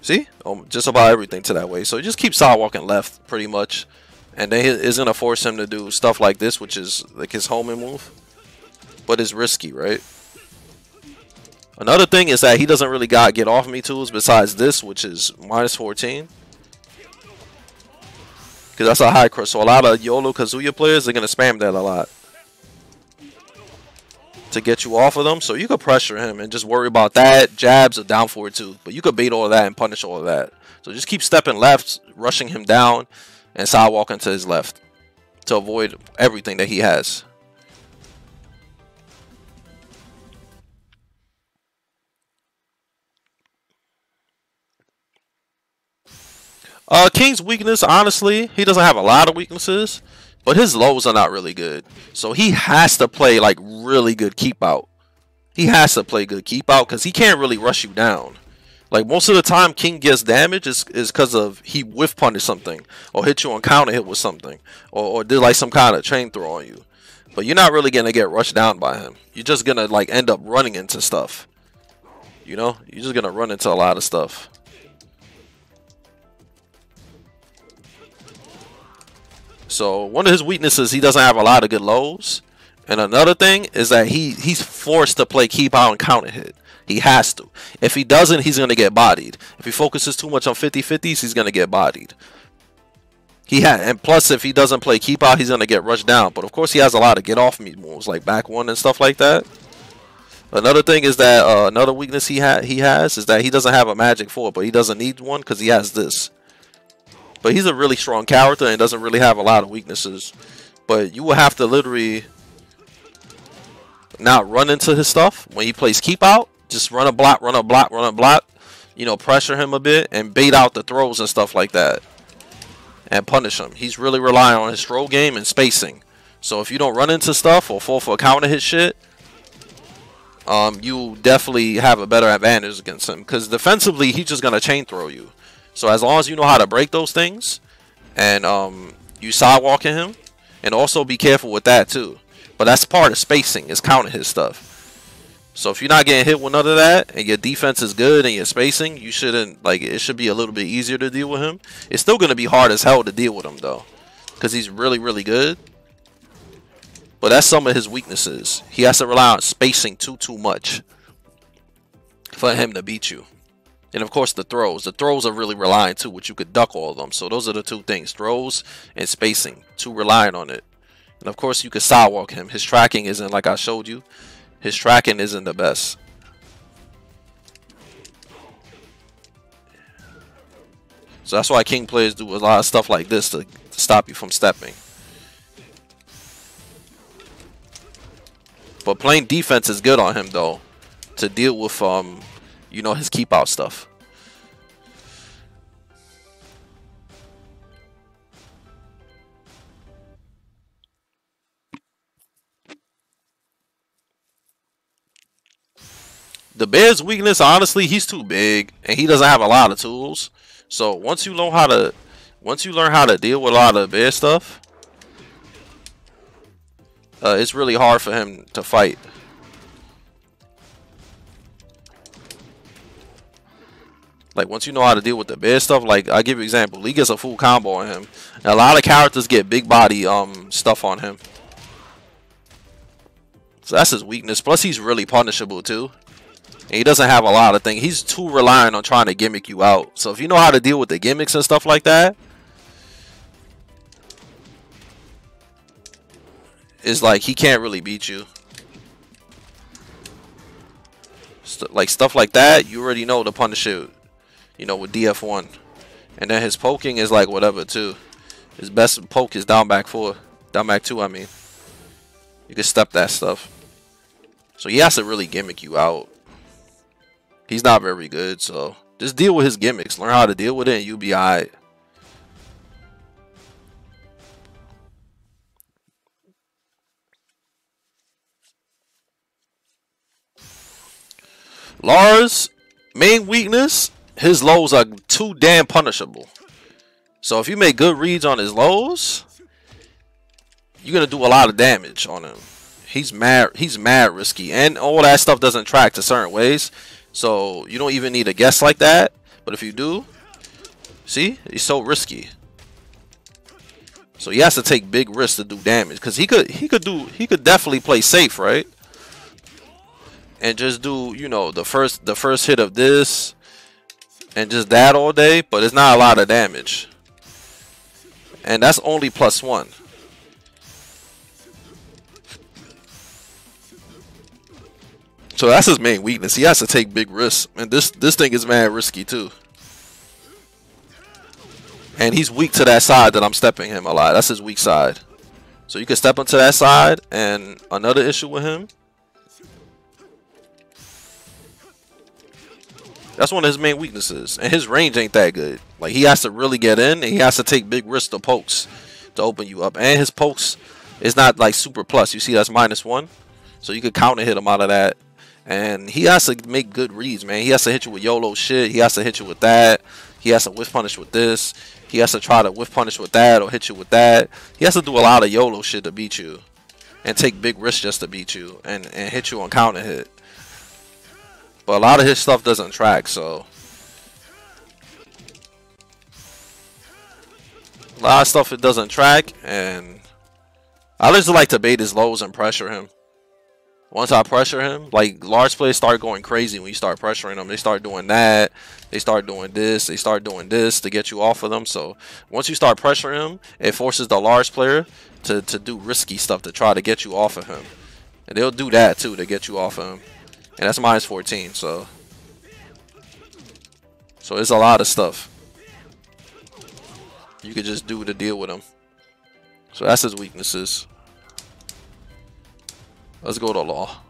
See, just about everything to that way. So you just keep side walking left pretty much, and then it's gonna force him to do stuff like this, which is like his homing move, but it's risky, right? Another thing is that he doesn't really got get off me tools besides this, which is -14. Because that's a high crush. So a lot of YOLO Kazuya players are going to spam that a lot to get you off of them. So you could pressure him and just worry about that. Jabs or down forward too. But you could bait all of that and punish all of that. So just keep stepping left, rushing him down, and side walking to his left to avoid everything that he has. King's weakness, honestly, he doesn't have a lot of weaknesses, but his lows are not really good. So he has to play like really good keep out. He has to play good keep out because he can't really rush you down. Like most of the time King gets damage is because of he whiff punish something or hit you on counter hit with something or did like some kind of chain throw on you. But you're not really gonna get rushed down by him. You're just gonna like end up running into stuff. You know, you're just gonna run into a lot of stuff. So one of his weaknesses, he doesn't have a lot of good lows. And another thing is that he's forced to play keep out and counter hit. He has to. If he doesn't, he's going to get bodied. If he focuses too much on 50-50s, he's going to get bodied. And plus, if he doesn't play keep out, he's going to get rushed down. But of course, he has a lot of get off me moves like back one and stuff like that. Another thing is that another weakness he has is that he doesn't have a magic forward, but he doesn't need one because he has this. But he's a really strong character and doesn't really have a lot of weaknesses. But you will have to literally not run into his stuff when he plays keep out. Just run a block, run a block, run a block. You know, pressure him a bit and bait out the throws and stuff like that. And punish him. He's really relying on his throw game and spacing. So if you don't run into stuff or fall for a counter hit shit, you definitely have a better advantage against him. Because defensively, he's just going to chain throw you. So as long as you know how to break those things, and you sidewalking him, and also be careful with that too. But that's part of spacing, is counter his stuff. So if you're not getting hit with none of that, and your defense is good and your spacing, you shouldn't like it should be a little bit easier to deal with him. It's still gonna be hard as hell to deal with him though, because he's really good. But that's some of his weaknesses. He has to rely on spacing too much for him to beat you. And of course the throws. The throws are really reliant too, which you could duck all of them. So those are the two things, throws and spacing. Too reliant on it. And of course you could sidewalk him. His tracking isn't like I showed you. His tracking isn't the best. So that's why King players do a lot of stuff like this to stop you from stepping. But playing defense is good on him though, to deal with you know, his keep out stuff. The bear's weakness, honestly, he's too big and he doesn't have a lot of tools. So once you learn how to deal with a lot of bear stuff, it's really hard for him to fight. Like once you know how to deal with the bear stuff, like I'll give you an example. He gets a full combo on him. And a lot of characters get big body stuff on him. So that's his weakness. Plus he's really punishable too. And he doesn't have a lot of things. He's too reliant on trying to gimmick you out. So if you know how to deal with the gimmicks and stuff like that, it's like he can't really beat you. Like stuff like that, you already know to punish it. You know, with DF1. And then his poking is like whatever too. His best poke is down back 4. Down back 2, I mean. You can step that stuff. So he has to really gimmick you out. He's not very good, so just deal with his gimmicks. Learn how to deal with it and you'll be alright. Lars' main weakness, his lows are too damn punishable. So if you make good reads on his lows, you're gonna do a lot of damage on him. He's mad risky, and all that stuff doesn't track to certain ways. So you don't even need a guess like that. But if you do, see, he's so risky. So he has to take big risks to do damage, because he could definitely play safe, right? And just do, you know, the first hit of this and just that all day, but it's not a lot of damage. And that's only +1. So that's his main weakness. He has to take big risks, and this thing is mad risky too. And he's weak to that side that I'm stepping him a lot. That's his weak side. So you can step into that side. And another issue with him, that's one of his main weaknesses. And his range ain't that good. Like, he has to really get in, and he has to take big risks to pokes to open you up. And his pokes is not like super plus. You see, that's -1. So you could counter hit him out of that. And he has to make good reads, man. He has to hit you with YOLO shit. He has to hit you with that. He has to whiff punish with this. He has to try to whiff punish with that or hit you with that. He has to do a lot of YOLO shit to beat you. And take big risks just to beat you. And hit you on counter hit. But a lot of his stuff doesn't track, so. A lot of stuff it doesn't track. And I just like to bait his lows and pressure him. Once I pressure him, like, large players start going crazy when you start pressuring them. They start doing that. They start doing this. They start doing this to get you off of them. So once you start pressuring him, it forces the large player to do risky stuff to try to get you off of him. And they'll do that too to get you off of him. And that's -14. So it's a lot of stuff you could just do to deal with him. So that's his weaknesses. Let's go to law.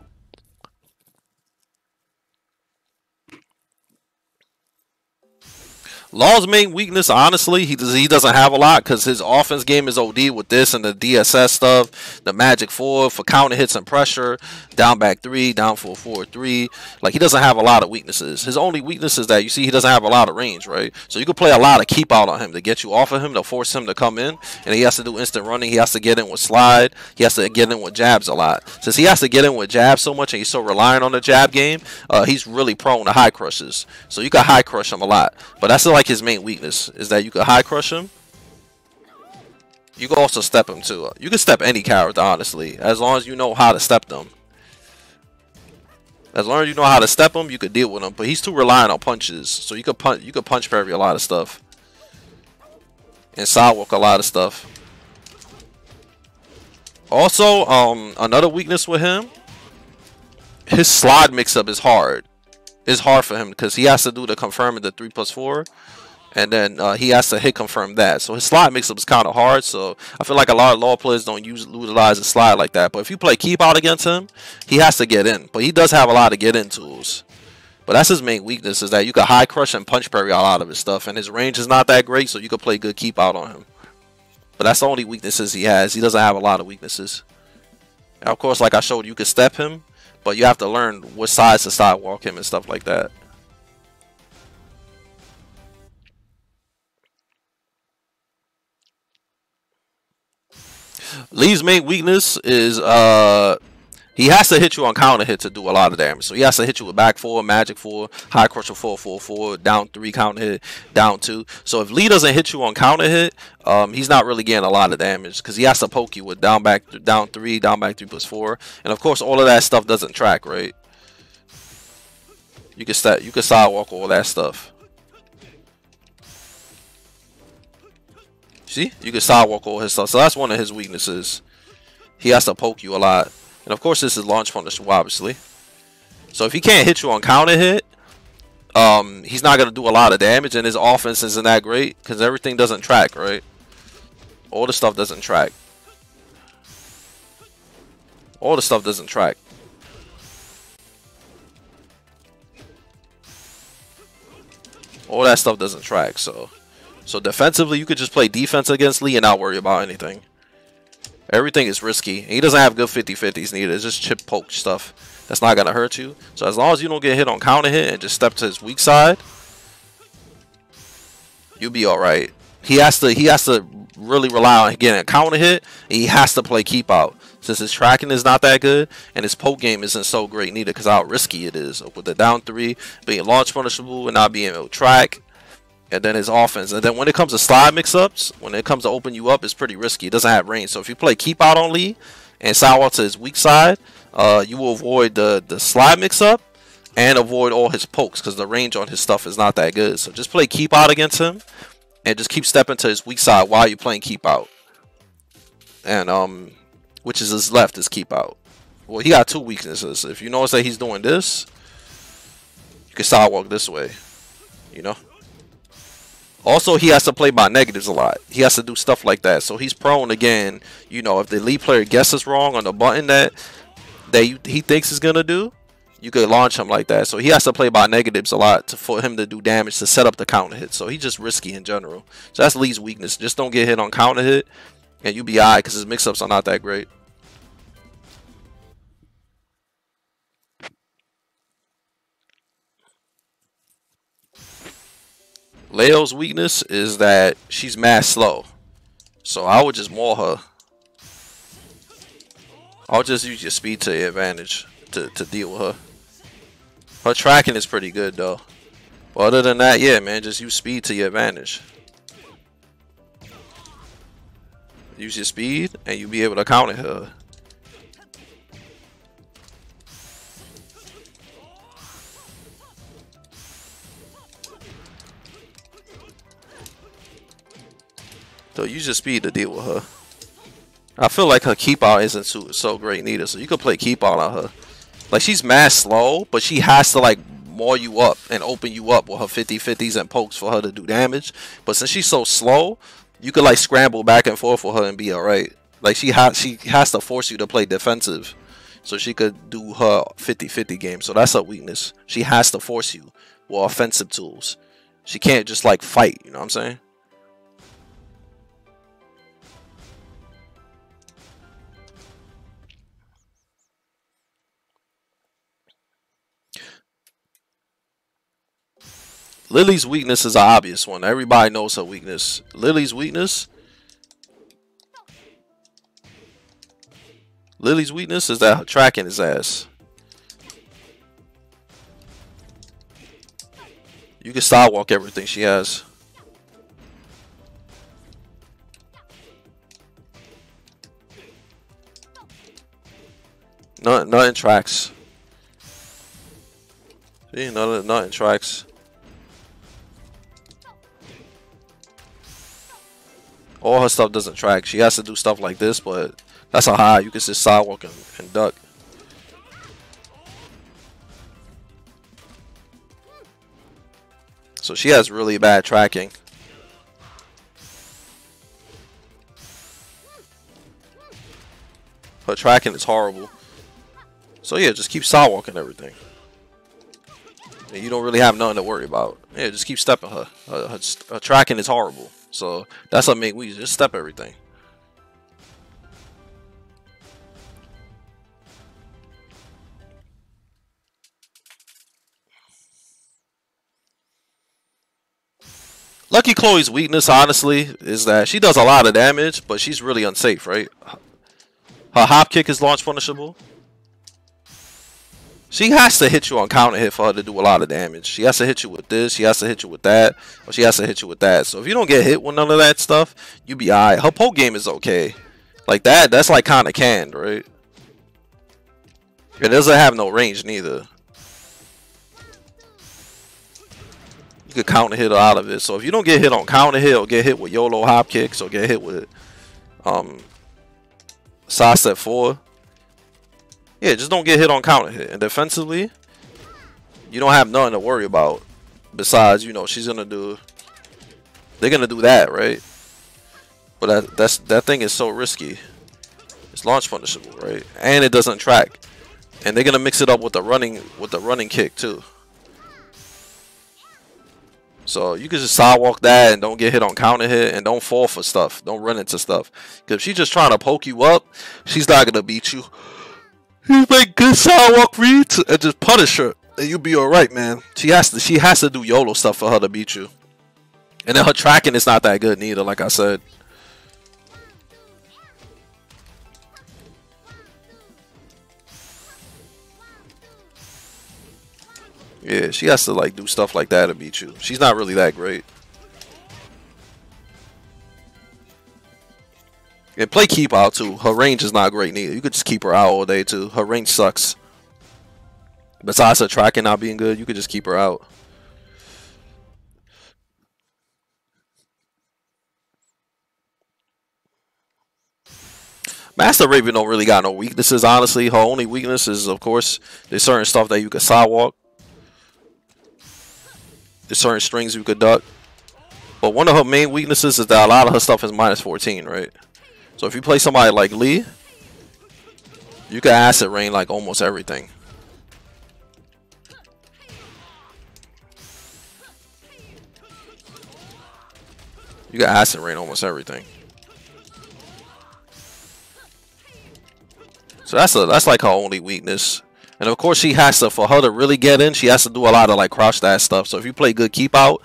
Law's main weakness, honestly, he doesn't have a lot, because his offense game is OD with this and the DSS stuff, the Magic 4 for counter hits and pressure, down back 3, down 4-4-3. Like, he doesn't have a lot of weaknesses. His only weakness is that, you see, he doesn't have a lot of range, right? So you can play a lot of keep out on him to get you off of him, to force him to come in, and he has to do instant running. He has to get in with slide. He has to get in with jabs a lot. Since he has to get in with jabs so much and he's so reliant on the jab game, he's really prone to high crushes. So you can high crush him a lot. But that's like his main weakness, is that you can high crush him. You can also step him too. You can step any character, honestly, as long as you know how to step them. As long as you know how to step him, you could deal with him. But he's too reliant on punches, so you could punch parry a lot of stuff and sidewalk a lot of stuff. Also, another weakness with him, his slide mix-up is hard. It's hard for him because he has to do the confirm in the 3+4, and then he has to hit confirm that. So his slide mix-up is kind of hard. So I feel like a lot of law players don't utilize the slide like that. But if you play keep out against him, he has to get in. But he does have a lot of get in tools. But that's his main weakness, is that you can high crush and punch parry a lot of his stuff, and his range is not that great, so you can play good keep out on him. But that's the only weaknesses he has. He doesn't have a lot of weaknesses. And of course, like I showed, you can step him, but you have to learn what sides to sidewalk him and stuff like that. Lee's main weakness is he has to hit you on counter hit to do a lot of damage. So he has to hit you with back 4, magic 4, high crusher 4-4-4, down 3 counter hit, down 2. So if Lee doesn't hit you on counter hit, he's not really getting a lot of damage, because he has to poke you with down 3, down back 3+4, and of course all of that stuff doesn't track, right? You can sidewalk all that stuff. See, you can sidewalk all his stuff. So that's one of his weaknesses. He has to poke you a lot. And of course, this is launch punish, obviously. So if he can't hit you on counter hit, he's not going to do a lot of damage, and his offense isn't that great because everything doesn't track, right? All the stuff doesn't track. All the stuff doesn't track. All that stuff doesn't track, so defensively, you could just play defense against Lee and not worry about anything. Everything is risky. He doesn't have good 50-50s neither. It's just chip poke stuff. That's not gonna hurt you. So as long as you don't get hit on counter hit and just step to his weak side, you'll be all right. He has to really rely on getting a counter hit. And he has to play keep out since his tracking is not that good and his poke game isn't so great neither because how risky it is with the down 3 being launch punishable and not being able to track. And then his offense. And then when it comes to slide mix-ups, when it comes to open you up, it's pretty risky. It doesn't have range. So if you play keep out on Lee and sidewalk to his weak side, you will avoid the slide mix-up and avoid all his pokes because the range on his stuff is not that good. So just play keep out against him and just keep stepping to his weak side while you're playing keep out. And which is his left is keep out. Well, he got 2 weaknesses. If you notice that he's doing this, you can sidewalk this way, you know. Also, he has to play by negatives a lot. He has to do stuff like that. So he's prone again, you know, if the lead player guesses wrong on the button that he thinks is going to do, you could launch him like that. So he has to play by negatives a lot for him to do damage to set up the counter hit. So he's just risky in general. So that's Lee's weakness. Just don't get hit on counter hit and you'll be alright because his mix-ups are not that great. Leo's weakness is that she's mad slow. So I would just maul her. I'll just use your speed to your advantage to deal with her. Her tracking is pretty good though. But other than that, yeah, man, just use speed to your advantage. Use your speed and you'll be able to counter her. So use your speed to deal with her. I feel like her keep out isn't so great neither. So you could play keep out on her. Like she's mad slow, but she has to like maul you up and open you up with her 50-50s and pokes for her to do damage. But since she's so slow, you could like scramble back and forth with her and be alright. Like she has to force you to play defensive. So she could do her 50-50 game. So that's her weakness. She has to force you with offensive tools. She can't just like fight, you know what I'm saying? Lily's weakness is an obvious one. Everybody knows her weakness. Lily's weakness is that her tracking his ass. You can sidewalk everything she has. Nothing tracks. See, nothing tracks. All her stuff doesn't track. She has to do stuff like this, but that's a high. You can just sidewalk and duck. So she has really bad tracking. Her tracking is horrible. So yeah, just keep sidewalking everything. And you don't really have nothing to worry about. Yeah, just keep stepping her. Her tracking is horrible. So that's what make we just step everything. Lucky Chloe's weakness, honestly, is that she does a lot of damage, but she's really unsafe, right? Her hop kick is launch punishable. She has to hit you on counter hit for her to do a lot of damage. She has to hit you with this. She has to hit you with that. Or she has to hit you with that. So if you don't get hit with none of that stuff, you be alright. Her poke game is okay. Like that, that's like kind of canned, right? It doesn't have no range neither. You could counter hit her out of it. So if you don't get hit on counter hit or get hit with YOLO hop kicks or get hit with side step 4, yeah, just don't get hit on counter hit. And defensively, you don't have nothing to worry about. Besides, you know, they're gonna do that, right? But that thing is so risky. It's launch punishable, right? And it doesn't track. And they're gonna mix it up with the running kick too. So you can just sidewalk that and don't get hit on counter hit and don't fall for stuff. Don't run into stuff. Because if she's just trying to poke you up, she's not gonna beat you. You make good sidewalk reads and just punish her, and you'll be alright, man. She has to do YOLO stuff for her to beat you. And then her tracking is not that good neither, like I said. Yeah, she has to like do stuff like that to beat you. She's not really that great. And play keep out too. Her range is not great neither. You could just keep her out all day too. Her range sucks. Besides her tracking not being good, you could just keep her out. Master Raven don't really got no weaknesses, honestly. Her only weakness is, of course, there's certain stuff that you could sidewalk. There's certain strings you could duck. But one of her main weaknesses is that a lot of her stuff is -14, right? So if you play somebody like Lee, you can acid rain like almost everything. You can acid rain almost everything. So that's like her only weakness. And of course she has to, for her to really get in, she has to do a lot of like crouch dash stuff. So if you play good keep out,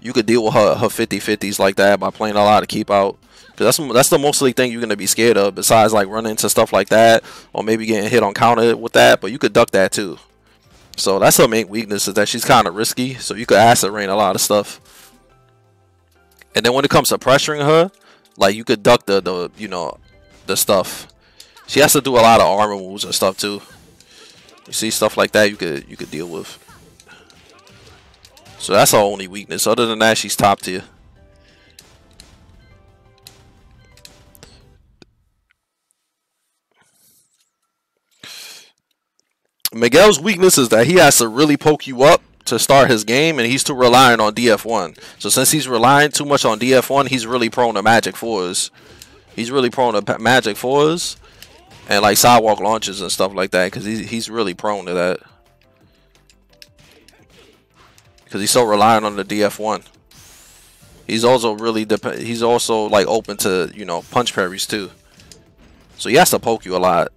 you could deal with her 50-50s like that by playing a lot of keep out. Because that's the mostly thing you're going to be scared of, besides like running into stuff like that, or maybe getting hit on counter with that. But you could duck that too. So that's her main weakness, is that she's kind of risky. So you could acid rain a lot of stuff. And then when it comes to pressuring her, like you could duck the you know, the stuff. She has to do a lot of armor moves and stuff too. You see stuff like that you could deal with. So that's her only weakness. Other than that, she's top tier. Miguel's weakness is that he has to really poke you up to start his game, and he's too reliant on DF1. So since he's relying too much on DF1, he's really prone to magic 4s. He's really prone to magic 4s and like sidewalk launches and stuff like that, because he's really prone to that. Because he's so reliant on the DF1. He's also really he's also like open to, you know, punch parries too. So he has to poke you a lot.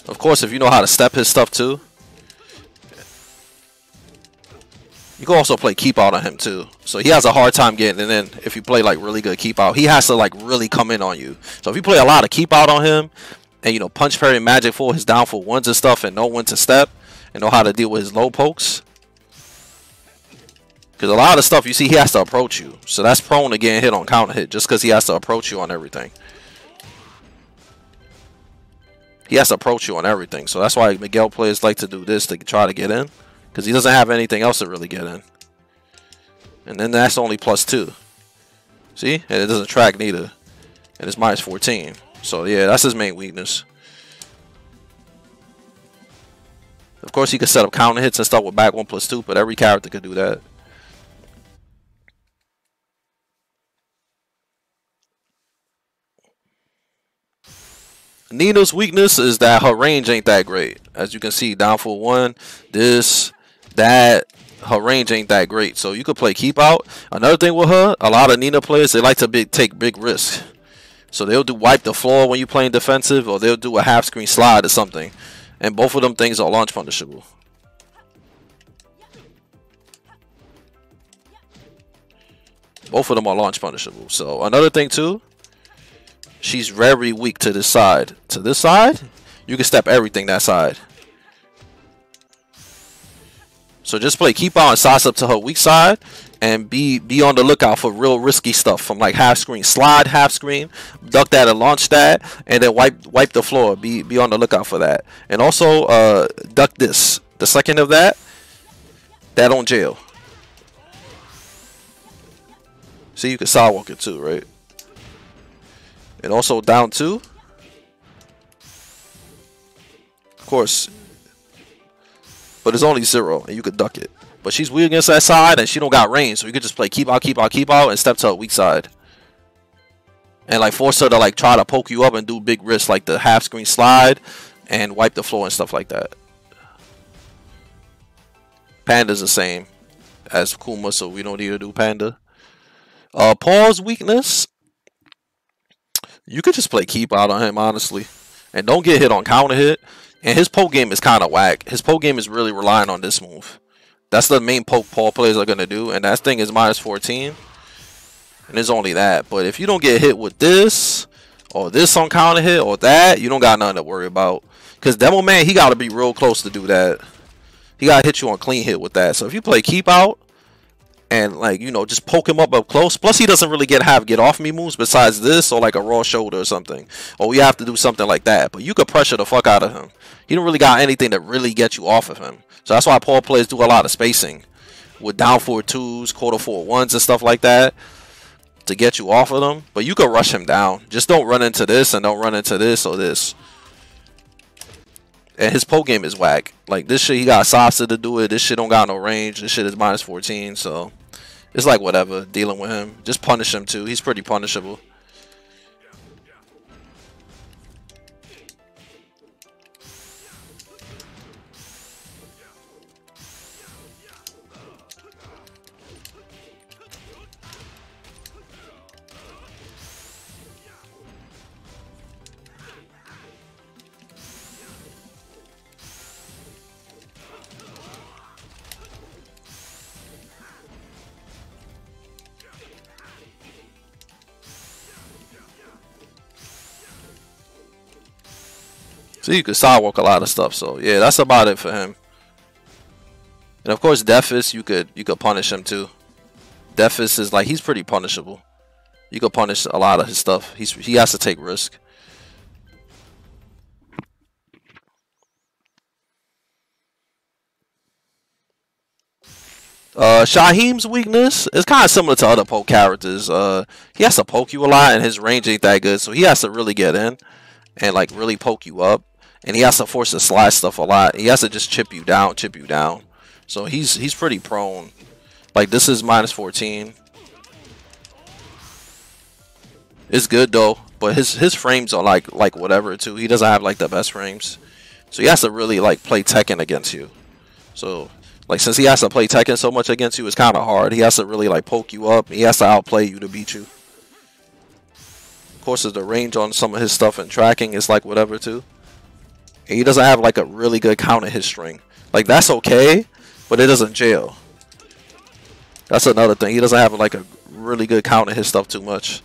Of course, if you know how to step his stuff too. You can also play keep out on him too. So he has a hard time getting in if you play like really good keep out. He has to like really come in on you. So if you play a lot of keep out on him, and you know, punch parry and magic 4 his down for ones and stuff, and know when to step and know how to deal with his low pokes. Because a lot of stuff you see, he has to approach you. So that's prone to getting hit on counter hit, just because he has to approach you on everything. He has to approach you on everything. So that's why Miguel players like to do this to try to get in. Because he doesn't have anything else to really get in. And then that's only +2. See? And it doesn't track neither. And it's -14. So yeah, that's his main weakness. Of course, he could set up counter hits and stuff with back 1+2, but every character could do that. Nina's weakness is that her range ain't that great. As you can see, down for 1, this, that, her range ain't that great. So you could play keep out. Another thing with her, a lot of Nina players, they like to take big risks. So they'll do wipe the floor when you're playing defensive, or they'll do a half screen slide or something. And both of them things are launch punishable. Both of them are launch punishable. So another thing too, she's very weak to this side. To this side, you can step everything that side. So just play keep out and size up to her weak side, and be on the lookout for real risky stuff from like half screen slide, half screen, duck that and launch that, and then wipe the floor. Be on the lookout for that. And also duck this. The second of that on jail. See, you can sidewalk it too, right? And also down 2. Of course. But it's only 0, and you could duck it. But she's weak against that side, and she don't got range, so you could just play keep out, keep out, keep out, and step to her weak side. And like force her to like try to poke you up and do big risks like the half screen slide and wipe the floor and stuff like that. Panda's the same as Kuma, so we don't need to do Panda. Paul's weakness. You could just play keep out on him, honestly. And don't get hit on counter hit. And his poke game is kind of whack. His poke game is really relying on this move. That's the main poke Paul players are going to do. And that thing is minus 14. And it's only that. But if you don't get hit with this, or this on counter hit, or that, you don't got nothing to worry about. Because Demo Man, he got to be real close to do that. He got to hit you on clean hit with that. So if you play keep out, and like, you know, just poke him up close. Plus, he doesn't really have get off me moves besides this or like a raw shoulder or something. Or we have to do something like that. But you could pressure the fuck out of him. He don't really got anything that really gets you off of him. So that's why Paul players do a lot of spacing with down 4-2s, quarter 4-1s and stuff like that to get you off of them. But you could rush him down. Just don't run into this and don't run into this or this. And his poke game is whack. Like this shit, he got Sasa to do it. This shit don't got no range. This shit is minus 14. So it's like whatever, dealing with him. Just punish him too. He's pretty punishable. So you could sidewalk a lot of stuff. So yeah, that's about it for him. And of course, Defis, you could punish him too. Defis is like, he's pretty punishable. You could punish a lot of his stuff. He has to take risk. Shaheem's weakness is kind of similar to other poke characters. He has to poke you a lot, and his range ain't that good, so he has to really get in and like really poke you up. And he has to force the slide stuff a lot. He has to just chip you down. So he's pretty prone. Like this is minus 14. It's good though, but his frames are like whatever too. He doesn't have like the best frames. So he has to really like play Tekken against you. So like since he has to play Tekken so much against you, it's kind of hard. He has to really like poke you up. He has to outplay you to beat you. Of course, the range on some of his stuff and tracking is like whatever too. And he doesn't have like a really good counter hit string. Like that's okay, but it doesn't jail. That's another thing. He doesn't have like a really good counter hit stuff too much.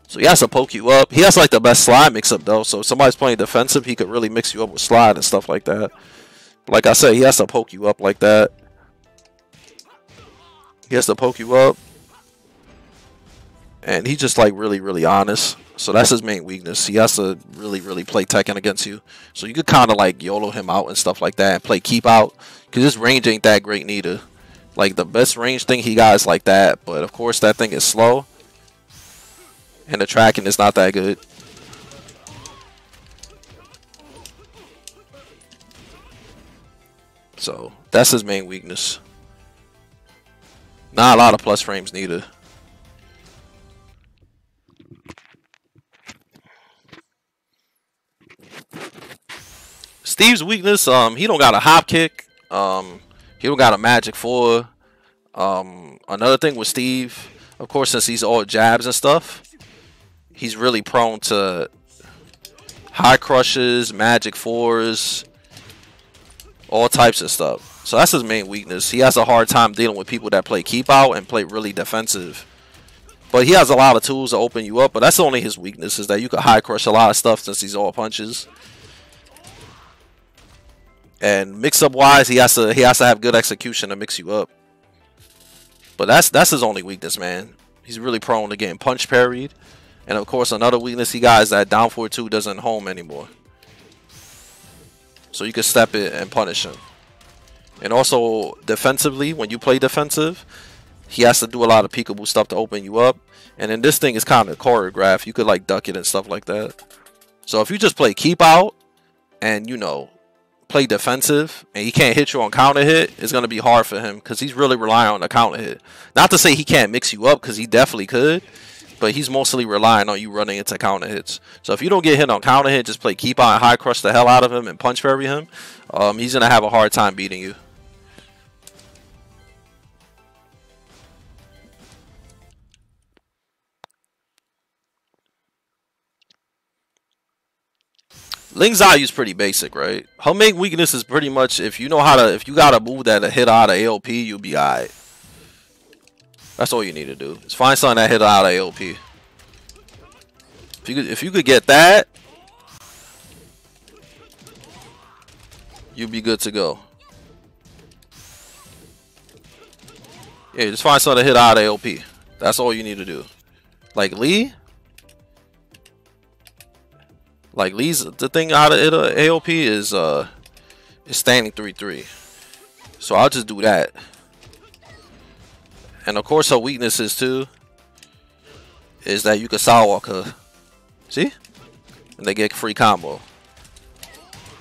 So he has to poke you up. He has like the best slide mix up though. So if somebody's playing defensive, he could really mix you up with slide and stuff like that. Like I said, he has to poke you up like that. He has to poke you up. And he's just like really honest. So that's his main weakness. He has to really play Tekken against you. So you could kind of like YOLO him out and stuff like that and play keep out. Because his range ain't that great neither. Like the best range thing he got is like that. But of course that thing is slow. And the tracking is not that good. So that's his main weakness. Not a lot of plus frames neither. Steve's weakness, he don't got a hop kick. He don't got a magic 4. Another thing with Steve, of course, since he's all jabs and stuff, he's really prone to high crushes, magic 4s, all types of stuff. So that's his main weakness. He has a hard time dealing with people that play keep out and play really defensive. But he has a lot of tools to open you up. But that's only his weakness, is that you can high crush a lot of stuff since he's all punches. And mix up wise, he has to have good execution to mix you up. But that's his only weakness, man. He's really prone to getting punch parried. And of course, another weakness he got is that down 4-2 doesn't home anymore. So you can step it and punish him. And also defensively, when you play defensive, he has to do a lot of peekaboo stuff to open you up. And then this thing is kind of choreographed. You could like duck it and stuff like that. So if you just play keep out and, you know, play defensive and he can't hit you on counter hit, it's going to be hard for him because he's really relying on the counter hit. Not to say he can't mix you up, because he definitely could, but he's mostly relying on you running into counter hits. So if you don't get hit on counter hit, just play keep out and high crush the hell out of him and punch parry him. He's going to have a hard time beating you. Ling Zayu's pretty basic, right? Her main weakness is pretty much if you know how to, if you got a move that hit out of AOP, you'll be alright. That's all you need to do. Is find something that hit out of AOP. If you could get that, you'll be good to go. Yeah, just find something that hit out of AOP. That's all you need to do. Like Lee. Like Lee's the thing out of AOP is standing 3-3. So I'll just do that. And of course her weaknesses too is that you can sidewalk her. See? And they get free combo.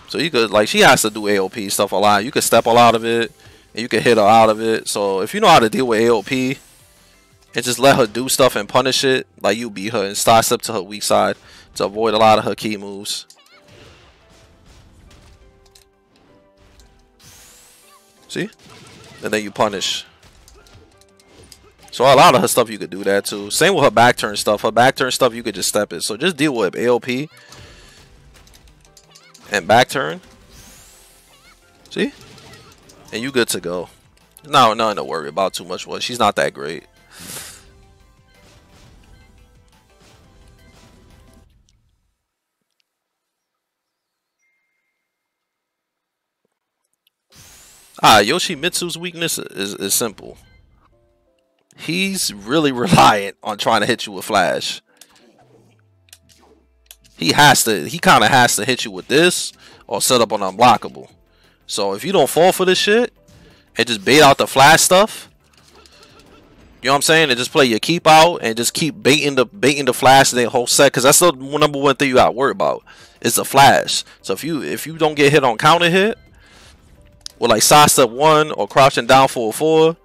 So you could, like, she has to do AOP stuff a lot. You could step her out of it and you can hit her out of it. So if you know how to deal with AOP and just let her do stuff and punish it, like you beat her and side step to her weak side to avoid a lot of her key moves. See? And then you punish. So a lot of her stuff you could do that too. Same with her back turn stuff. Her back turn stuff you could just step it. So just deal with AOP and back turn. See? And you good to go. No, nothing to worry about too much. Well, she's not that great. Yoshimitsu's weakness is simple. He's really reliant on trying to hit you with flash. He kind of has to hit you with this or set up an unblockable. So if you don't fall for this shit and just bait out the flash stuff, you know what I'm saying, and just play your keep out and just keep baiting the flash the whole set, because that's the number one thing you got to worry about is the flash. So if you don't get hit on counter hit, with like side step 1 or crouching down forward 4,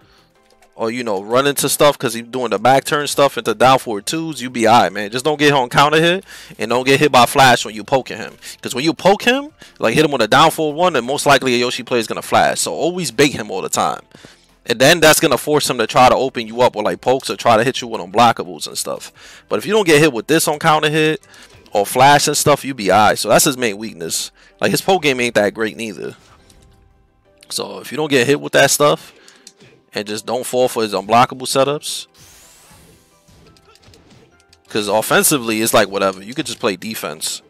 or you know run into stuff because he's doing the back turn stuff into down forward 2s, you be alright, man. Just don't get hit on counter hit and don't get hit by flash when you poking him, because when you poke him, like hit him with a down forward 1, then most likely a Yoshi player is gonna flash. So always bait him all the time, and then that's gonna force him to try to open you up with like pokes or try to hit you with unblockables and stuff. But if you don't get hit with this on counter hit or flash and stuff, you be alright. So that's his main weakness. Like his poke game ain't that great neither. So if you don't get hit with that stuff and just don't fall for his unblockable setups, because offensively it's like whatever, you could just play defense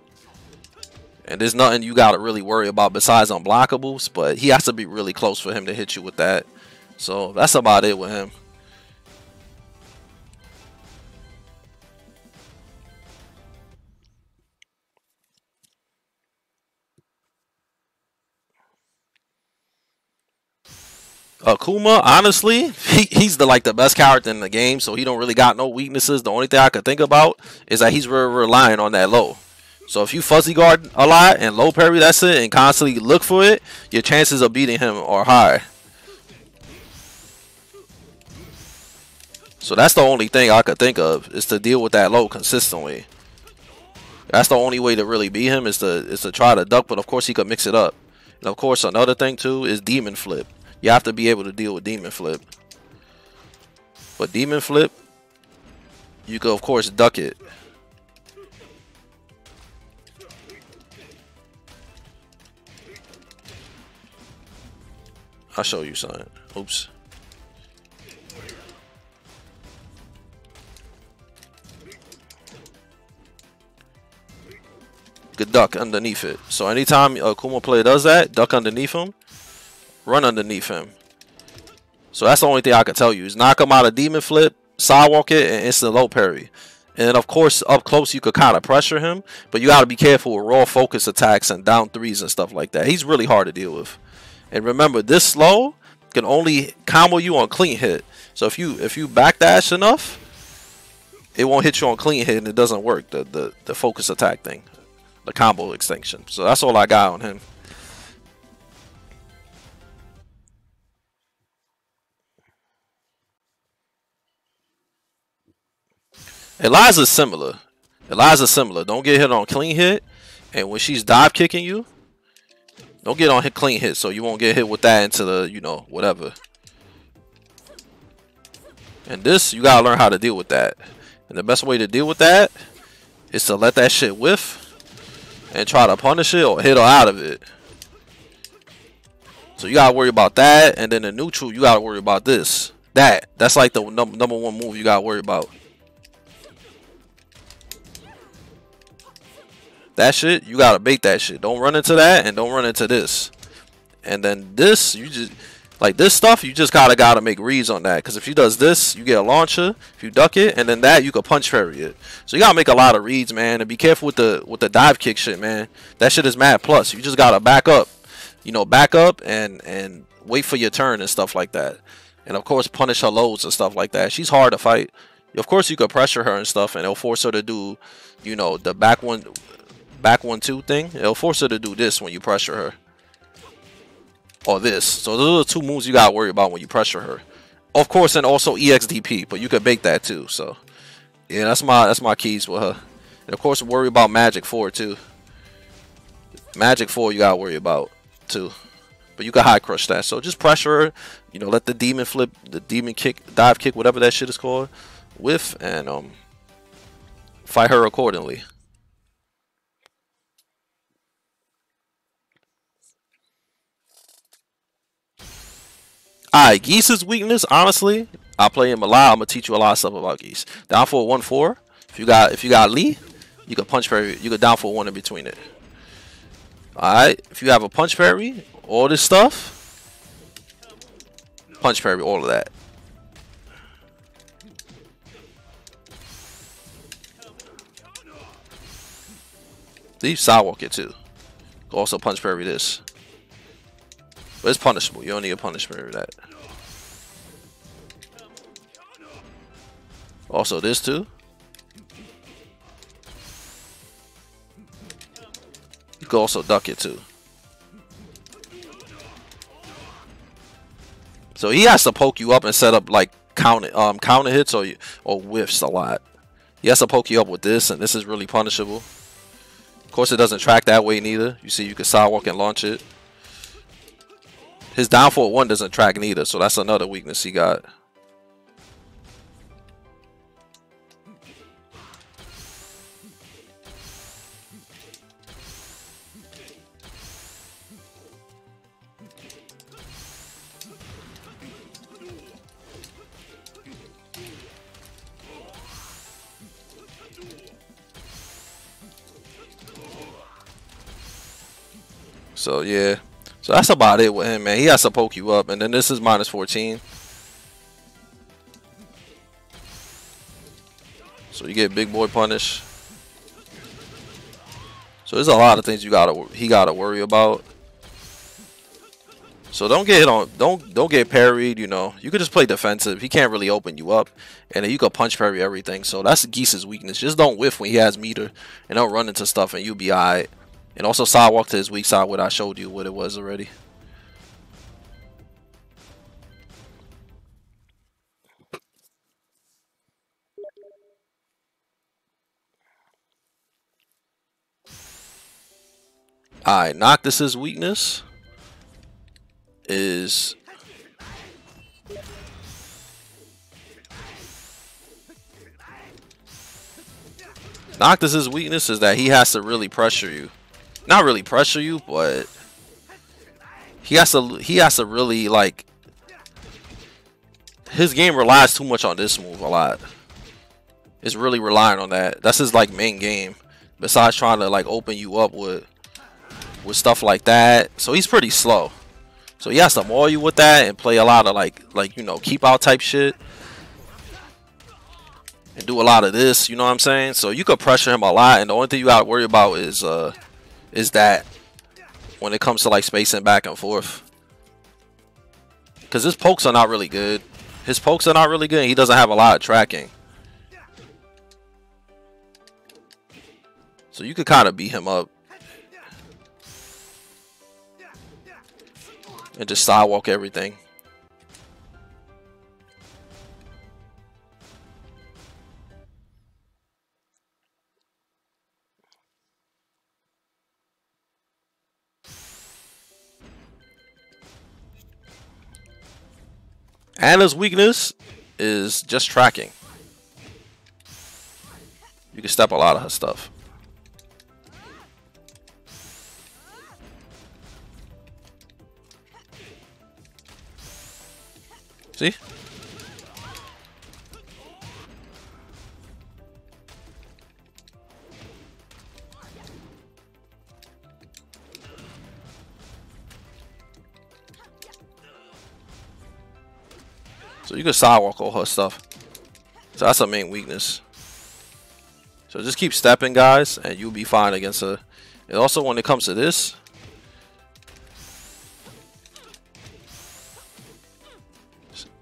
and there's nothing you got to really worry about besides unblockables, but he has to be really close for him to hit you with that. So that's about it with him. Akuma, honestly, he's the best character in the game, so he don't really got no weaknesses. The only thing I could think about is that he's really relying on that low. So if you fuzzy guard a lot and low parry, that's it, and constantly look for it, your chances of beating him are high. So that's the only thing I could think of, is to deal with that low consistently. That's the only way to really beat him, is to try to duck, but of course he could mix it up. And of course another thing too is demon flip. You have to be able to deal with demon flip. But demon flip, you could of course duck it. I'll show you something. Oops. You could duck underneath it. So anytime a Akuma player does that, duck underneath him. Run underneath him. So that's the only thing I can tell you, is knock him out of demon flip, sidewalk it, and instant low parry. And of course up close you could kind of pressure him, but you got to be careful with raw focus attacks and down 3s and stuff like that. He's really hard to deal with. And remember, this slow can only combo you on clean hit. So if you backdash enough, it won't hit you on clean hit and it doesn't work, the focus attack thing, the combo extension. So that's all I got on him. Eliza's similar. Don't get hit on clean hit, and when she's dive kicking you, don't get on hit clean hit, so you won't get hit with that into the, you know, whatever. And this, you gotta learn how to deal with that. And the best way to deal with that is to let that shit whiff and try to punish it or hit her out of it. So you gotta worry about that, and then the neutral, you gotta worry about this. That's like the number one move you gotta worry about. That shit, you gotta bait that shit. Don't run into that, and don't run into this. And then this, you just like this stuff, you just gotta make reads on that. Because if she does this, you get a launcher. If you duck it, and then that, you can punch parry it. So you gotta make a lot of reads, man. And be careful with the dive kick shit, man. That shit is mad plus. You just gotta back up. You know, back up and wait for your turn and stuff like that. And of course, punish her loads and stuff like that. She's hard to fight. Of course, you could pressure her and stuff, and it'll force her to do, you know, the back 1-2 thing. It'll force her to do this when you pressure her, or this. So those are the two moves you gotta worry about when you pressure her. Of course, and also EXDP, but you could bake that too. So yeah, that's my keys with her. And of course, worry about Magic 4 too. Magic 4 you gotta worry about too. But you can high crush that. So just pressure her. You know, let the demon flip, the demon kick, dive kick, whatever that shit is called, with, and fight her accordingly. Alright, Geese's weakness, honestly, I play him a lot. I'm gonna teach you a lot of stuff about Geese. Down for 1-4. If you got Lee, you can punch parry. You can down for 1 in between it. Alright, if you have a punch parry, all this stuff, punch parry, all of that. Leave sidewalk it too. Also punch parry this. But it's punishable. You don't need a punish parry that. Also this too. You can also duck it too. So he has to poke you up and set up like counter hits or whiffs a lot. He has to poke you up with this, and this is really punishable. Of course, it doesn't track that way neither. You see, you can sidewalk and launch it. His down for 1 doesn't track neither, so that's another weakness he got. So yeah, so that's about it with him, man. He has to poke you up, and then this is -14. So you get big boy punish. So there's a lot of things he gotta worry about. So don't get hit on, don't get parried. You know, you could just play defensive. He can't really open you up, and then you could punch parry everything. So that's Geese's weakness. Just don't whiff when he has meter, and don't run into stuff, and you'll be alright. And also sidewalk to his weak side, what I showed you what it was already. Alright, Noctis's weakness is that he has to really pressure you. Not really pressure you, but he has to really, like, his game relies too much on this move a lot. It's really relying on that. That's his like main game. Besides trying to like open you up with stuff like that. So he's pretty slow. So he has to maul you with that and play a lot of like you know, keep out type shit. And do a lot of this, you know what I'm saying? So you could pressure him a lot, and the only thing you gotta worry about is that when it comes to like spacing back and forth. Because his pokes are not really good. His pokes are not really good, and he doesn't have a lot of tracking. So you could kind of beat him up. And just sidewalk everything. Anna's weakness is just tracking. You can step a lot of her stuff. See? So you can sidewalk all her stuff. So that's her main weakness. So just keep stepping, guys, and you'll be fine against her. And also when it comes to this,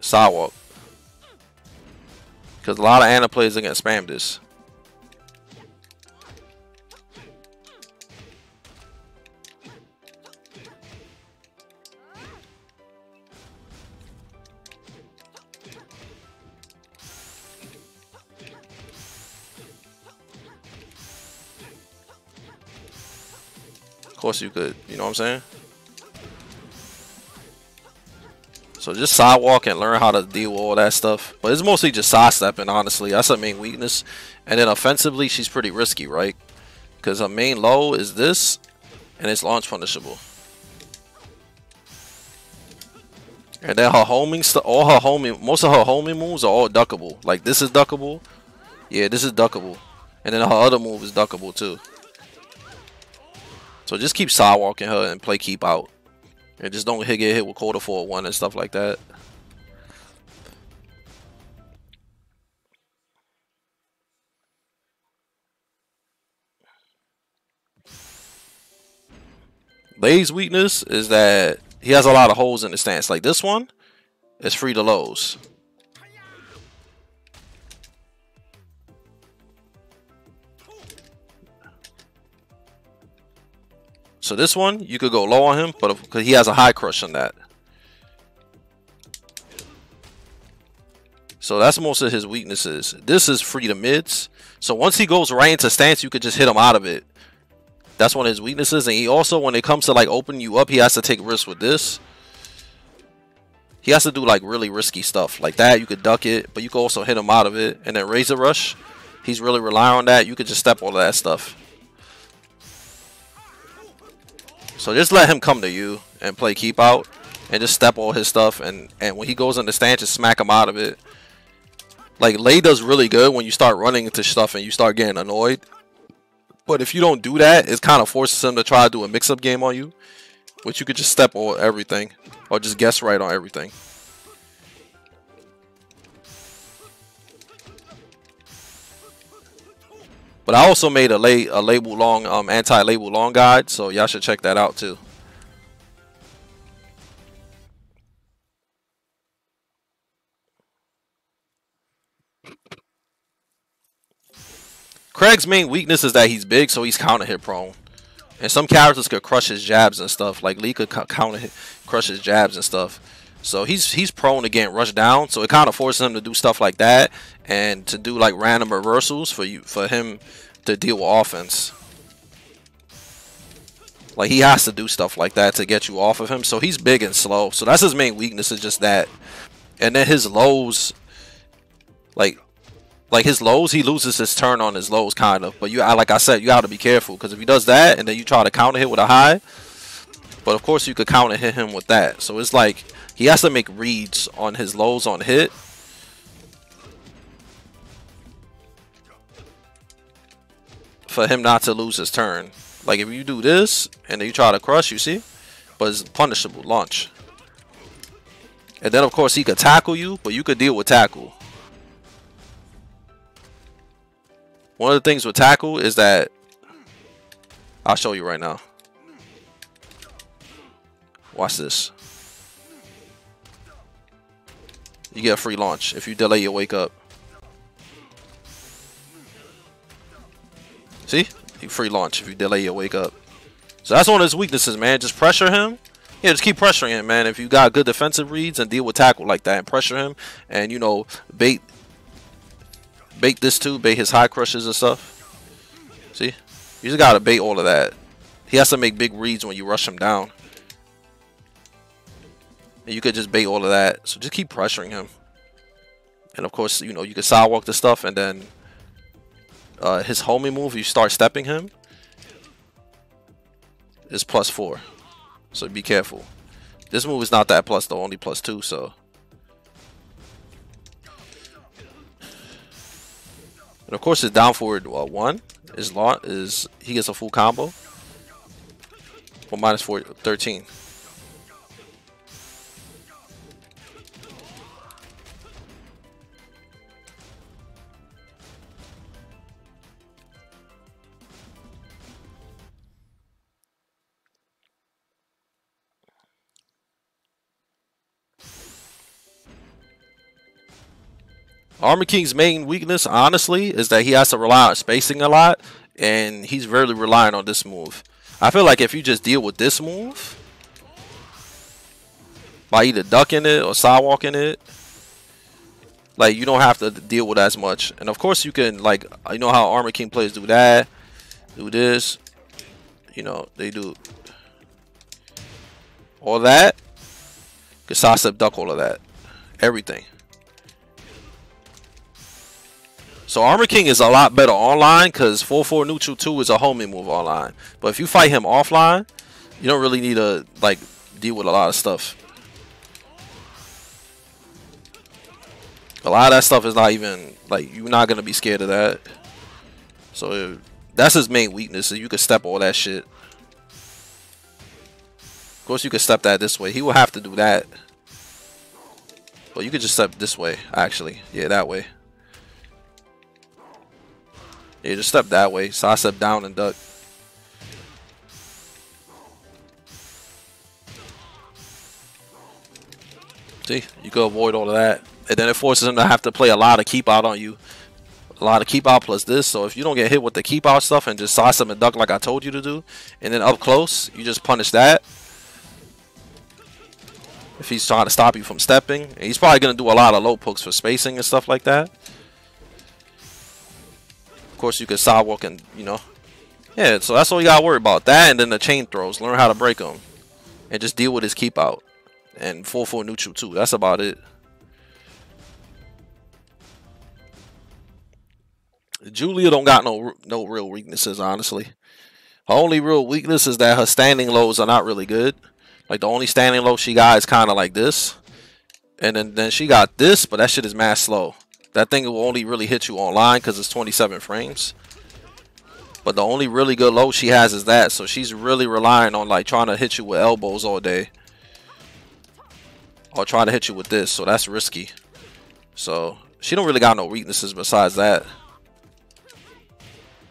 sidewalk. Because a lot of Ana players are going to spam this. Of course you could, you know what I'm saying? So just sidewalk and learn how to deal with all that stuff. But it's mostly just sidestepping, honestly. That's her main weakness. And then offensively, she's pretty risky, right? Because her main low is this, and it's launch punishable. And then her homing stuff, most of her homing moves are all duckable. Like this is duckable. Yeah, this is duckable. And then her other move is duckable too. So just keep sidewalking her and play keep out. And just don't get hit with quarter 4-1 and stuff like that. Lei's weakness is that he has a lot of holes in the stance. Like this one is free to lows. So this one, you could go low on him, but because he has a high crush on that. So that's most of his weaknesses. This is free to mids. So once he goes right into stance, you could just hit him out of it. That's one of his weaknesses. And he also, when it comes to like opening you up, he has to take risks with this. He has to do like really risky stuff. Like that, you could duck it, but you could also hit him out of it. And then Razor Rush, he's really relying on that. You could just step all of that stuff. So just let him come to you and play keep out and just step all his stuff. And when he goes in the stance, just smack him out of it. Like Lei does really good when you start running into stuff and you start getting annoyed. But if you don't do that, it kind of forces him to try to do a mix-up game on you. Which you could just step on everything. Or just guess right on everything. But I also made a label long anti-label long guide, so y'all should check that out too. Craig's main weakness is that he's big, so he's counter hit prone. And some characters could crush his jabs and stuff. Like Lee could counter hit, crush his jabs and stuff. So he's prone to getting rushed down. So it kind of forces him to do stuff like that and to do like random reversals for him to deal with offense. Like he has to do stuff like that to get you off of him. So he's big and slow. So that's his main weakness, is just that. And then his lows, like his lows, he loses his turn on his lows kind of. But like I said, you got to be careful, because if he does that and then you try to counter hit with a high, but of course you could counter hit him with that. So it's like he has to make reads on his lows on hit. For him not to lose his turn. Like if you do this and then you try to crush, you see? But it's punishable, launch. And then of course he could tackle you, but you could deal with tackle. One of the things with tackle is that, I'll show you right now. Watch this. You get a free launch if you delay your wake up. See? You free launch if you delay your wake up. So that's one of his weaknesses, man. Just pressure him. Yeah, just keep pressuring him, man. If you got good defensive reads, and deal with tackle like that and pressure him, and you know, bait this too, bait his high crushes and stuff. See? You just gotta bait all of that. He has to make big reads when you rush him down. And you could just bait all of that. So just keep pressuring him. And of course, you know, you can sidewalk the stuff, and then his homing move, you start stepping him, is +4. So be careful. This move is not that plus though, only +2, so And of course his down forward 1 is he gets a full combo. Well, minus 13. Armor King's main weakness, honestly, is that he has to rely on spacing a lot, and he's really relying on this move. I feel like if you just deal with this move by either ducking it or sidewalking it, like, you don't have to deal with as much. And of course you can, like, you know how Armor King players do that, do this, you know, they do all that. You can sidestep duck all of that, everything. So Armor King is a lot better online because 4-4 neutral 2 is a homing move online. But if you fight him offline, you don't really need to, like, deal with a lot of stuff. A lot of that stuff is not even, like, you're not going to be scared of that. So that's his main weakness, so you can step all that shit. Of course you can step that this way. He will have to do that. But you could just step this way, actually. Yeah, that way. Yeah, just step that way. So I step down and duck. See, you can avoid all of that. And then it forces him to have to play a lot of keep out on you. A lot of keep out plus this. So if you don't get hit with the keep out stuff and just sidestep and duck like I told you to do, and then up close, you just punish that. If he's trying to stop you from stepping, and he's probably going to do a lot of low pokes for spacing and stuff like that. Of course, you can sidewalk and, you know. Yeah, so that's all you got to worry about. That and then the chain throws. Learn how to break them. And just deal with his keep out. And 4-4 neutral too. That's about it. Julia don't got no real weaknesses, honestly. Her only real weakness is that her standing lows are not really good. Like, the only standing low she got is kind of like this. And then she got this, but that shit is mad slow. That thing will only really hit you online because it's 27 frames. But the only really good low she has is that. So she's really relying on, like, trying to hit you with elbows all day. Or trying to hit you with this. So that's risky. So she don't really got no weaknesses besides that.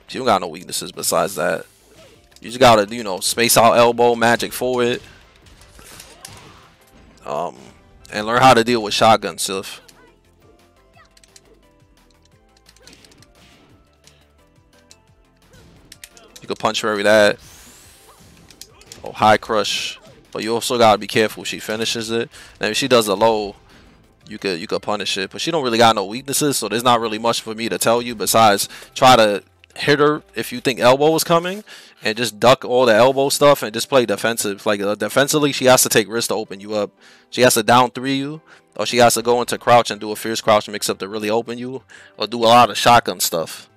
She don't got no weaknesses besides that. You just gotta, you know, space out elbow, magic forward. And learn how to deal with shotgun stuff. You can punch parry that. Oh, high crush. But you also gotta be careful she finishes it. And if she does a low, you could punish it. But she don't really got no weaknesses, so there's not really much for me to tell you besides try to hit her if you think elbow is coming, and just duck all the elbow stuff and just play defensive. Like, defensively, she has to take risks to open you up. She has to down 3 you, or she has to go into crouch and do a fierce crouch mix up to really open you, or do a lot of shotgun stuff.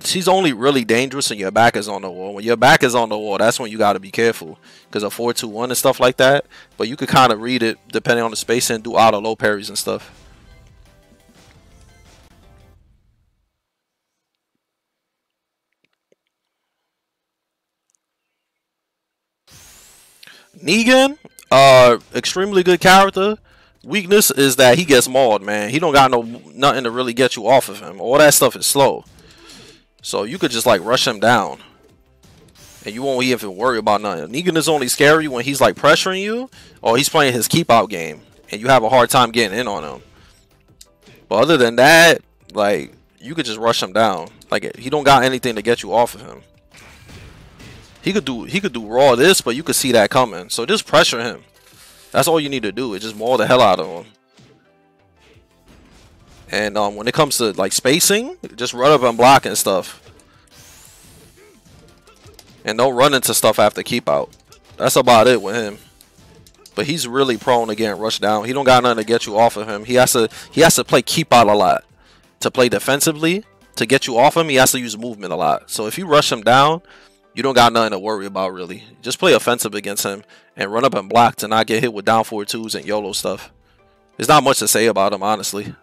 She's only really dangerous when your back is on the wall. When your back is on the wall, that's when you got to be careful, because of 4-2-1 and stuff like that. But you could kind of read it depending on the space and do auto low parries and stuff. Negan, extremely good character. Weakness is that he gets mauled, man. He don't got nothing to really get you off of him. All that stuff is slow. So you could just, like, rush him down. And you won't even worry about nothing. Negan is only scary when he's, like, pressuring you, or he's playing his keep out game, and you have a hard time getting in on him. But other than that, like, you could just rush him down. Like, he don't got anything to get you off of him. He could do raw this, but you could see that coming. So just pressure him. That's all you need to do, is just maul the hell out of him. And when it comes to, like, spacing, just run up and block and stuff. And don't run into stuff after keep out. That's about it with him. But he's really prone to getting rushed down. He don't got nothing to get you off of him. He has to play keep out a lot. To play defensively, to get you off him, he has to use movement a lot. So if you rush him down, you don't got nothing to worry about, really. Just play offensive against him and run up and block to not get hit with down forward 2s and YOLO stuff. There's not much to say about him, honestly.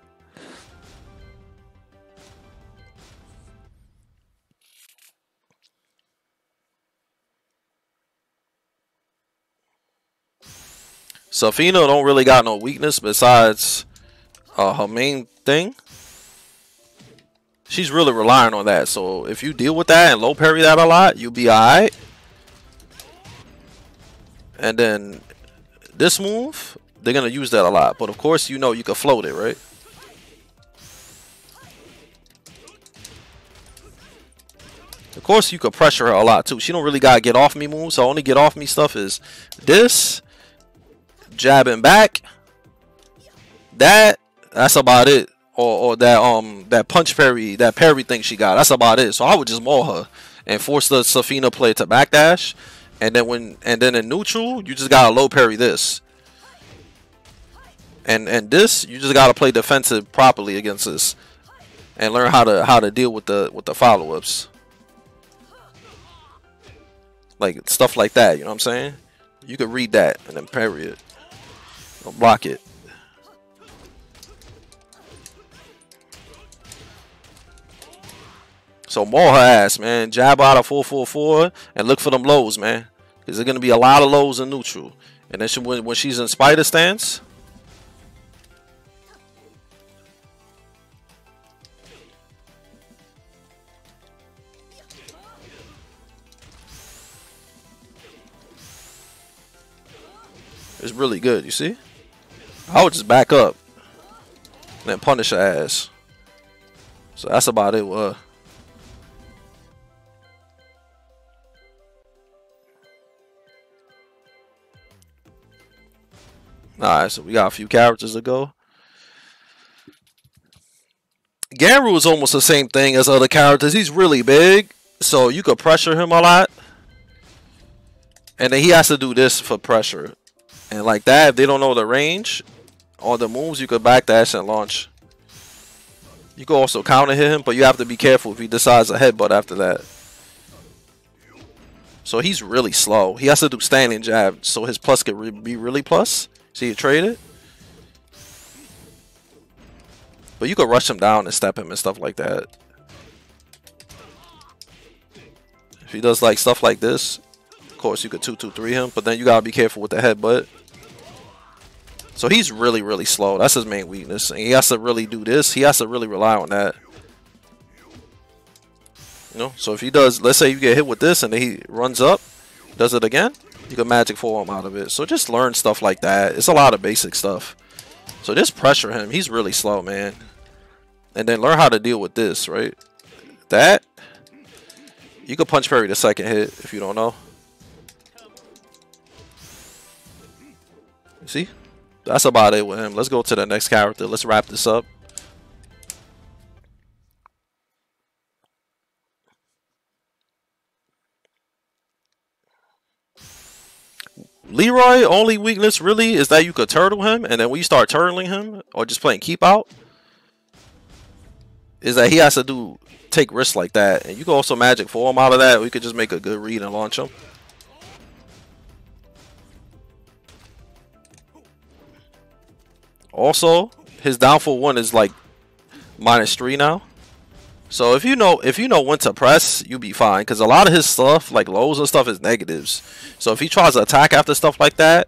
Safina don't really got no weakness besides her main thing. She's really relying on that. So if you deal with that and low parry that a lot, you'll be alright. And then this move, they're gonna use that a lot. But of course, you know you can float it, right? Of course, you could pressure her a lot too. She don't really gotta get off me moves. So only get off me stuff is this, jabbing back. That's about it. Or that punch parry, that parry thing she got. That's about it. So I would just maul her and force the Safina play to backdash. And then in neutral, you just gotta low parry this. And this, you just gotta play defensive properly against this. And learn how to deal with the follow-ups. Like stuff like that, you know what I'm saying? You could read that and then parry it. Or block it. So maul her ass, man. Jab out of 4-4-4 and look for them lows, man. Because there's gonna be a lot of lows in neutral. And then when she's in spider stance. It's really good, you see? I would just back up and then punish her ass. So that's about it. Alright, so we got a few characters to go. Garu is almost the same thing as other characters. He's really big, so you could pressure him a lot. And then he has to do this for pressure. And like that, if they don't know the range or the moves, you could backdash and launch. You could also counter hit him, but you have to be careful if he decides to headbutt after that. So he's really slow. He has to do standing jab, so his plus could be really plus. See, you trade it. But you could rush him down and step him and stuff like that. If he does like stuff like this, of course you could 2-2-3 him, but then you gotta be careful with the headbutt. So he's really, really slow. That's his main weakness. And he has to really do this. He has to really rely on that. You know, so if he does, let's say you get hit with this and then he runs up, does it again, you can magic form out of it. So just learn stuff like that. It's a lot of basic stuff. So just pressure him. He's really slow, man. And then learn how to deal with this, right? That. You can punch parry the second hit if you don't know. See? That's about it with him. Let's go to the next character. Let's wrap this up. Leroy, only weakness really is that you could turtle him, and then when you start turtling him or just playing keep out, is that he has to take risks like that. And you can also magic form out of that, or you could just make a good read and launch him. Also, his downfall 1 is like -3 now. So if you know when to press, you'll be fine. Because a lot of his stuff, like lows and stuff, is negatives. So if he tries to attack after stuff like that,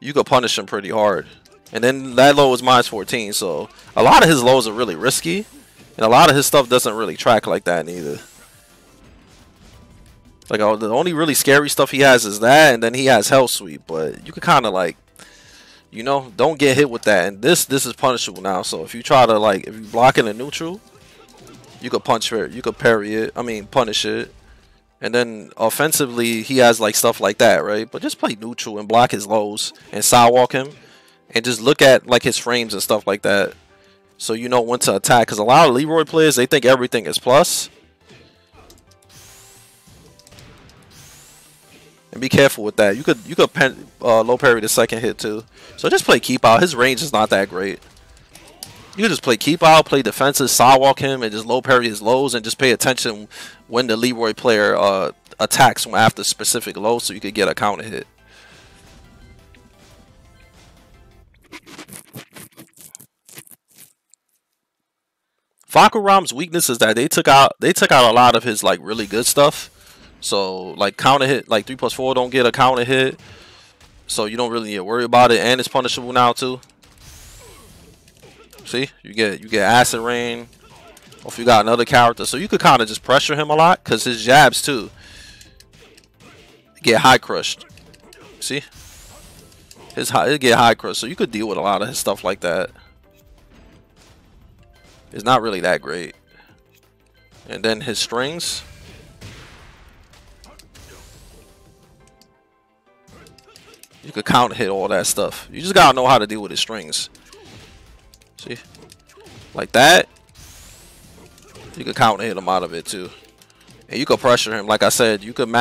you could punish him pretty hard. And then that low is -14. So a lot of his lows are really risky. And a lot of his stuff doesn't really track like that neither. Like the only really scary stuff he has is that, and then he has Hell Sweep. But you could kind of like, you know, don't get hit with that. And this is punishable now. So if you try to like, if you block it in neutral, you could punch it, you could parry it. I mean, punish it. And then offensively, he has like stuff like that, right? But just play neutral and block his lows and sidewalk him, and just look at like his frames and stuff like that, so you know when to attack. Because a lot of Leroy players, they think everything is plus. And be careful with that. You could low parry the second hit too. So just play keep out. His range is not that great. You can just play keep out, play defensive, sidewalk him, and just low parry his lows, and just pay attention when the Leroy player attacks after specific lows, so you could get a counter hit. Fakuram's weakness is that they took out a lot of his like really good stuff. So like counter hit, like 3+4 don't get a counter hit. So you don't really need to worry about it, and it's punishable now too. See, you get acid rain. Or if you got another character, so you could kind of just pressure him a lot, because his jabs too get high crushed. See, it get high crushed, so you could deal with a lot of his stuff like that. It's not really that great. And then his strings. You could counter hit all that stuff. You just gotta know how to deal with his strings. See, like that. You could counter hit him out of it too, and you could pressure him. Like I said, you could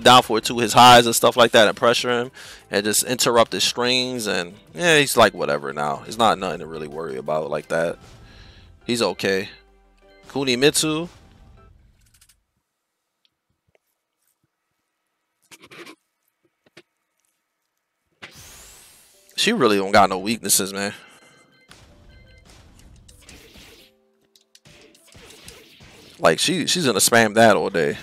down for it to his highs and stuff like that, and pressure him, and just interrupt his strings. And yeah, he's like whatever now. It's not nothing to really worry about like that. He's okay. Kunimitsu. She really don't got no weaknesses, man. Like she's gonna spam that all day.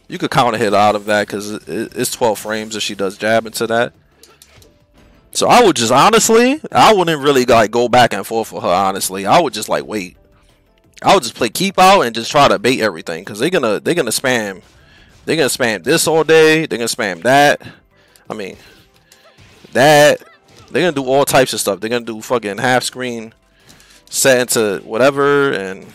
You could counter hit out of that because it's 12 frames if she does jab into that. So I would just honestly, I wouldn't really like go back and forth with her. Honestly, I would just like wait. I would just play keep out and just try to bait everything because they're gonna spam. They're gonna spam this all day. They're gonna spam that. I mean, that. They're gonna do all types of stuff. They're gonna do fucking half screen, set into whatever, and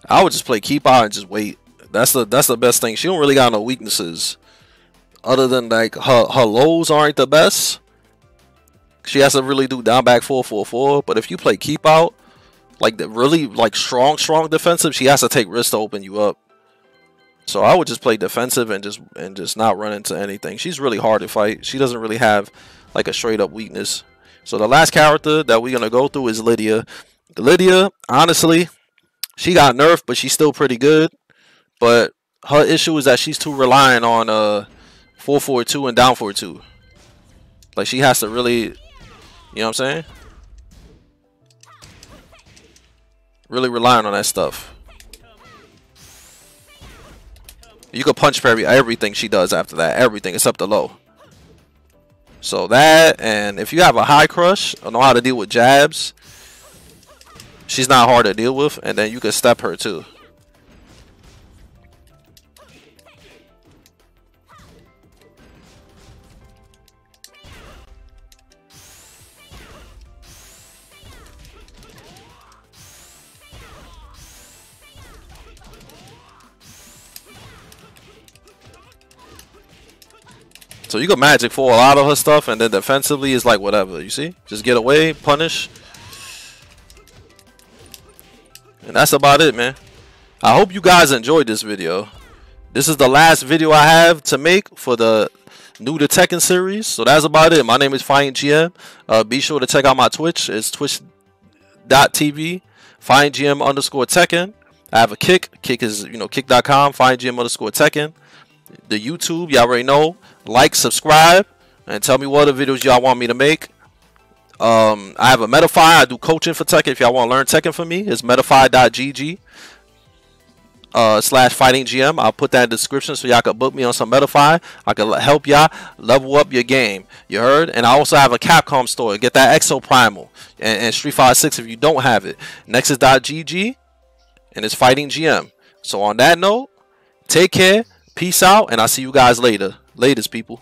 I would just play keep out and just wait. That's the best thing. She don't really got no weaknesses, other than like her lows aren't the best. She has to really do down back 4-4-4. But if you play keep out, like the really like strong defensive, she has to take risks to open you up. So I would just play defensive and just not run into anything. She's really hard to fight. She doesn't really have like a straight up weakness. So the last character that we're gonna go through is Lydia. Lydia, honestly, she got nerfed, but she's still pretty good. But her issue is that she's too reliant on 4-4-2 and down 4-2. Like she has to really, you know what I'm saying? Really relying on that stuff. You could punch parry everything she does after that. Everything except the low. So that, and if you have a high crush or know how to deal with jabs, she's not hard to deal with. And then you can step her too. So you can magic for a lot of her stuff, and then defensively is like whatever, you see? Just get away, punish. And that's about it, man. I hope you guys enjoyed this video. This is the last video I have to make for the new to Tekken series. So that's about it. My name is fightinggm. Be sure to check out my Twitch. It's twitch.tv fightinggm_Tekken. I have a Kick. Kick is, you know, kick.com fightinggm_Tekken. The YouTube, y'all already know. Like, subscribe, and tell me what other videos y'all want me to make. I have a Metafy. I do coaching for Tekken. If y'all want to learn Tekken from me, it's metafy.gg /fightinggm. I'll put that in the description so y'all can book me on some Metafy. I can help y'all level up your game. You heard? And I also have a Capcom store. Get that Exo Primal and Street Fighter 6 if you don't have it. Nexus.gg, and it's fightinggm. So on that note, take care, peace out, and I'll see you guys later. Latest, people.